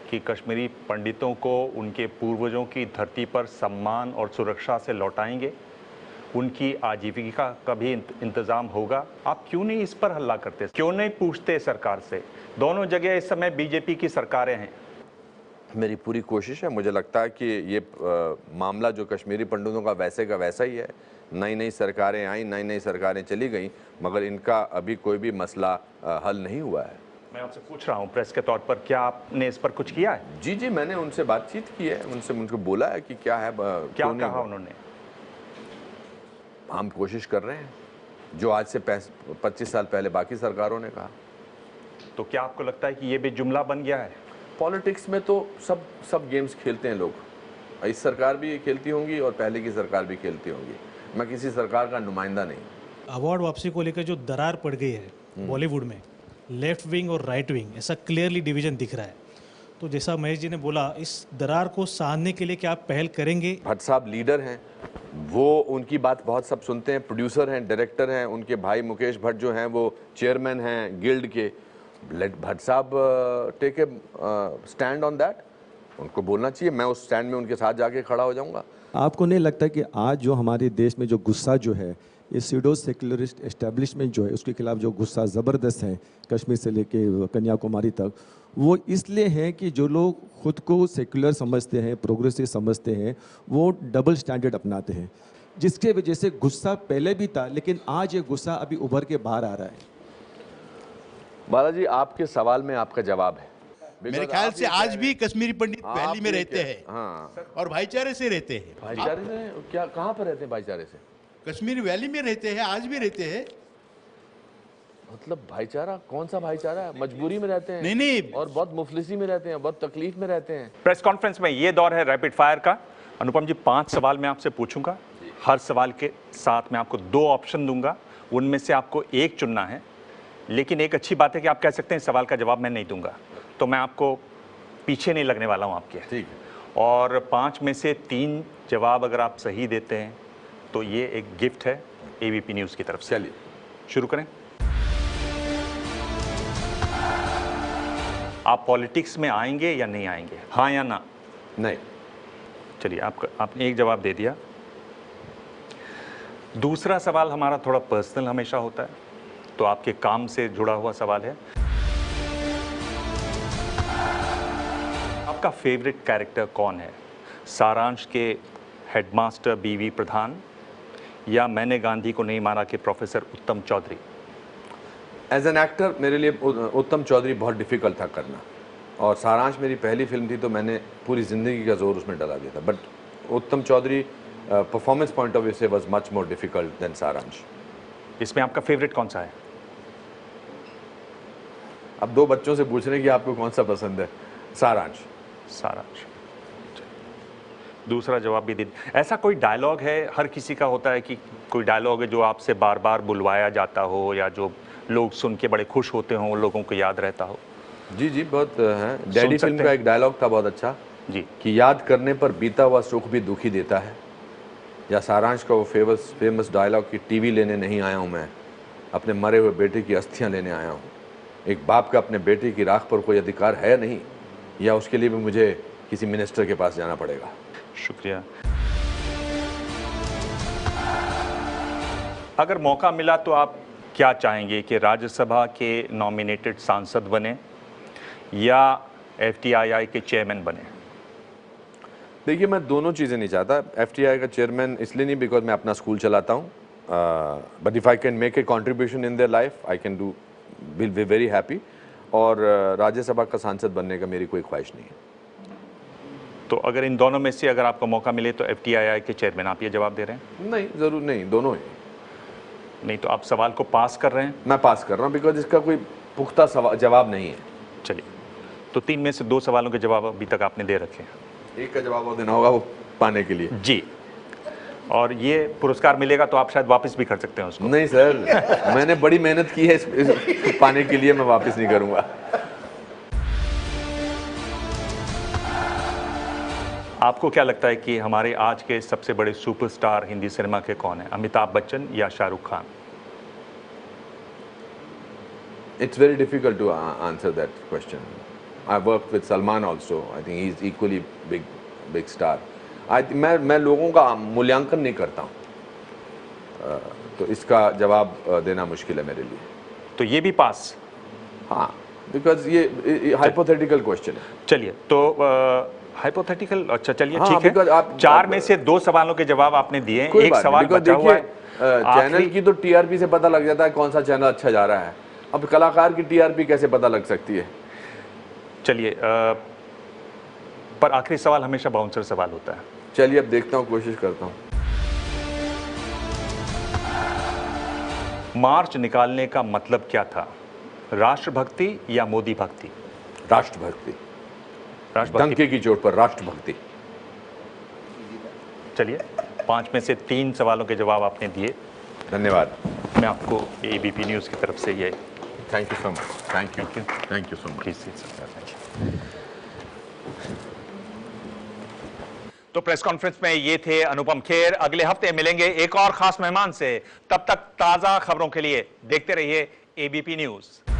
कि कश्मीरी पंडितों को उनके पूर्वजों की धरती पर सम्मान और सुरक्षा से लौटाएंगे, उनकी आजीविका का भी इंतज़ाम होगा। आप क्यों नहीं इस पर हल्ला करते, क्यों नहीं पूछते सरकार से? दोनों जगह इस समय बीजेपी की सरकारें हैं। मेरी पूरी कोशिश है। मुझे लगता है कि ये मामला जो कश्मीरी पंडितों का वैसे का वैसा ही है। नई नई सरकारें आई, नई नई सरकारें चली गईं, मगर इनका अभी कोई भी मसला हल नहीं हुआ है। मैं आपसे पूछ रहा हूँ प्रेस के तौर पर, क्या आपने इस पर कुछ किया है? जी जी, मैंने उनसे बातचीत की है, उनसे मुझको बोला है कि क्या है, क्या कहा उन्होंने? हम कोशिश कर रहे हैं। जो आज से 25 साल पहले बाकी सरकारों ने कहा। तो क्या आपको लगता है कि ये भी जुमला बन गया है? पॉलिटिक्स में तो सब गेम्स खेलते हैं लोग। इस सरकार भी खेलती होंगी और पहले की सरकार भी खेलती होंगी। मैं किसी सरकार का नुमाइंदा नहीं। अवार्ड वापसी को लेकर जो दरार पड़ गई है बॉलीवुड में, लेफ्ट विंग और राइट विंग, ऐसा क्लियरली डिवीजन दिख रहा है। तो जैसा महेश जी ने बोला, इस दरार को सहारने के लिए क्या आप पहल करेंगे? भट्ट साहब लीडर हैं, वो उनकी बात बहुत सब सुनते हैं, प्रोड्यूसर हैं, डायरेक्टर हैं। उनके भाई मुकेश भट्ट जो हैं वो चेयरमैन हैं गिल्ड के। लेट भट्ट साहब take a stand on that. उनको बोलना चाहिए, मैं उस स्टैंड में उनके साथ जाके खड़ा हो जाऊंगा। आपको नहीं लगता कि आज जो हमारे देश में जो गुस्सा जो है, ये सीडो सेक्युलरिस्ट एस्टेब्लिशमेंट जो है उसके खिलाफ जो गुस्सा ज़बरदस्त है कश्मीर से लेके कन्याकुमारी तक, वो इसलिए है कि जो लोग खुद को सेक्युलर समझते हैं, प्रोग्रेसिव समझते हैं, वो डबल स्टैंडर्ड अपनाते हैं, जिसके वजह से गुस्सा पहले भी था लेकिन आज ये गुस्सा अभी उभर के बाहर आ रहा है। बालाजी, आपके सवाल में आपका जवाब है। मेरे ख्याल से आज भी कश्मीरी पंडित वैली में रहते हैं। हाँ, और भाईचारे से रहते हैं। भाईचारे से क्या, कहाँ पर रहते हैं भाईचारे से? कश्मीरी वैली में रहते हैं, आज भी रहते हैं। मतलब भाईचारा कौन सा भाईचारा है? मजबूरी में रहते हैं। नहीं, और बहुत मुफलिसी में रहते हैं, बहुत तकलीफ में रहते हैं। प्रेस कॉन्फ्रेंस में ये दौर है रैपिड फायर का। अनुपम जी, 5 सवाल मैं आपसे पूछूंगा। हर सवाल के साथ मैं आपको 2 ऑप्शन दूंगा, उनमें से आपको एक चुनना है। लेकिन एक अच्छी बात है कि आप कह सकते हैं इस सवाल का जवाब मैं नहीं दूंगा, तो मैं आपको पीछे नहीं लगने वाला हूं आपके। ठीक है। और 5 में से 3 जवाब अगर आप सही देते हैं तो ये एक गिफ्ट है एबीपी न्यूज़ की तरफ से। चलिए शुरू करें। आप पॉलिटिक्स में आएंगे या नहीं आएंगे, हाँ या ना? नहीं। चलिए, आपने एक जवाब दे दिया। दूसरा सवाल हमारा थोड़ा पर्सनल हमेशा होता है, तो आपके काम से जुड़ा हुआ सवाल है। आपका फेवरेट कैरेक्टर कौन है? सारांश के हेडमास्टर बीवी प्रधान या मैंने गांधी को नहीं मारा के प्रोफेसर उत्तम चौधरी? एज एन एक्टर मेरे लिए उत्तम चौधरी बहुत डिफ़िकल्ट था करना, और सारांश मेरी पहली फिल्म थी तो मैंने पूरी ज़िंदगी का जोर उसमें डाला दिया था। But Uttam Chaudhary performance point of view से was much more difficult than Saaransh. इसमें आपका फेवरेट कौन सा है? अब 2 बच्चों से पूछ रहे हैं कि आपको कौन सा पसंद है। सारांश। सारांश। दूसरा जवाब भी दे। ऐसा कोई डायलॉग है, हर किसी का होता है कि कोई डायलॉग है जो आपसे बार बार बुलवाया जाता हो या जो लोग सुन के बड़े खुश होते हों, उन लोगों को याद रहता हो? जी जी, बहुत है। डैडी फिल्म का एक डायलॉग था बहुत अच्छा जी, कि याद करने पर बीता हुआ सुख भी दुखी देता है। या सारांश का वो फेमस डायलॉग कि टीवी लेने नहीं आया हूँ मैं, अपने मरे हुए बेटे की अस्थियाँ लेने आया हूँ। एक बाप का अपने बेटे की राख पर कोई अधिकार है नहीं, या उसके लिए भी मुझे किसी मिनिस्टर के पास जाना पड़ेगा? शुक्रिया। अगर मौका मिला तो आप क्या चाहेंगे कि राज्यसभा के नॉमिनेटेड सांसद बने या एफटीआईआई के चेयरमैन बने? देखिए, मैं दोनों चीज़ें नहीं चाहता। एफटीआई का चेयरमैन इसलिए नहीं बिकॉज मैं अपना स्कूल चलाता हूँ, but if I can make a contribution in their life I can do will be very happy. और राज्यसभा का सांसद बनने का मेरी कोई ख्वाहिश नहीं है। तो अगर इन दोनों में से अगर आपको मौका मिले तो एफटीआईआई के चेयरमैन, आप ये जवाब दे रहे हैं? नहीं, ज़रूर नहीं, दोनों ही नहीं। तो आप सवाल को पास कर रहे हैं? मैं पास कर रहा हूँ बिकॉज इसका कोई पुख्ता जवाब नहीं है। चलिए, तो 3 में से 2 सवालों के जवाब अभी तक आपने दे रखे हैं। एक का जवाब और देना होगा वो पाने के लिए। जी, और ये पुरस्कार मिलेगा तो आप शायद वापस भी कर सकते हैं उसको। नहीं सर, मैंने बड़ी मेहनत की है इस पाने के लिए, मैं वापस नहीं करूँगा। आपको क्या लगता है कि हमारे आज के सबसे बड़े सुपरस्टार हिंदी सिनेमा के कौन हैं, अमिताभ बच्चन या Shahrukh Khan? It's very difficult to answer that question. I've worked with Salman also. I think he's equally big star. मैं लोगों का मूल्यांकन नहीं करता हूँ, तो इसका जवाब देना मुश्किल है मेरे लिए। तो ये भी पास? हाँ, बिकॉज ये हाइपोथेटिकल क्वेश्चन है। चलिए, तो हाइपोथेटिकल, अच्छा चलिए, हाँ, ठीक है। आप 4 में से 2 सवालों के जवाब आपने दिए, एक सवाल बचा हुआ है। चैनल की तो टीआरपी से पता लग जाता है कौन सा चैनल अच्छा जा रहा है, अब कलाकार की टीआरपी कैसे पता लग सकती है? चलिए, पर आखिरी सवाल हमेशा बाउंसर सवाल होता है। चलिए, अब देखता हूँ, कोशिश करता हूँ। मार्च निकालने का मतलब क्या था? राष्ट्रभक्ति या मोदी भक्ति? राष्ट्रभक्ति। डंके की चोट पर राष्ट्रभक्ति। चलिए, 5 में से 3 सवालों के जवाब आपने दिए। धन्यवाद। मैं आपको एबीपी न्यूज़ की तरफ से ये thank you so much. Thank you so much. तो प्रेस कॉन्फ्रेंस में ये थे अनुपम खेर। अगले हफ्ते मिलेंगे एक और खास मेहमान से। तब तक ताजा खबरों के लिए देखते रहिए एबीपी न्यूज़।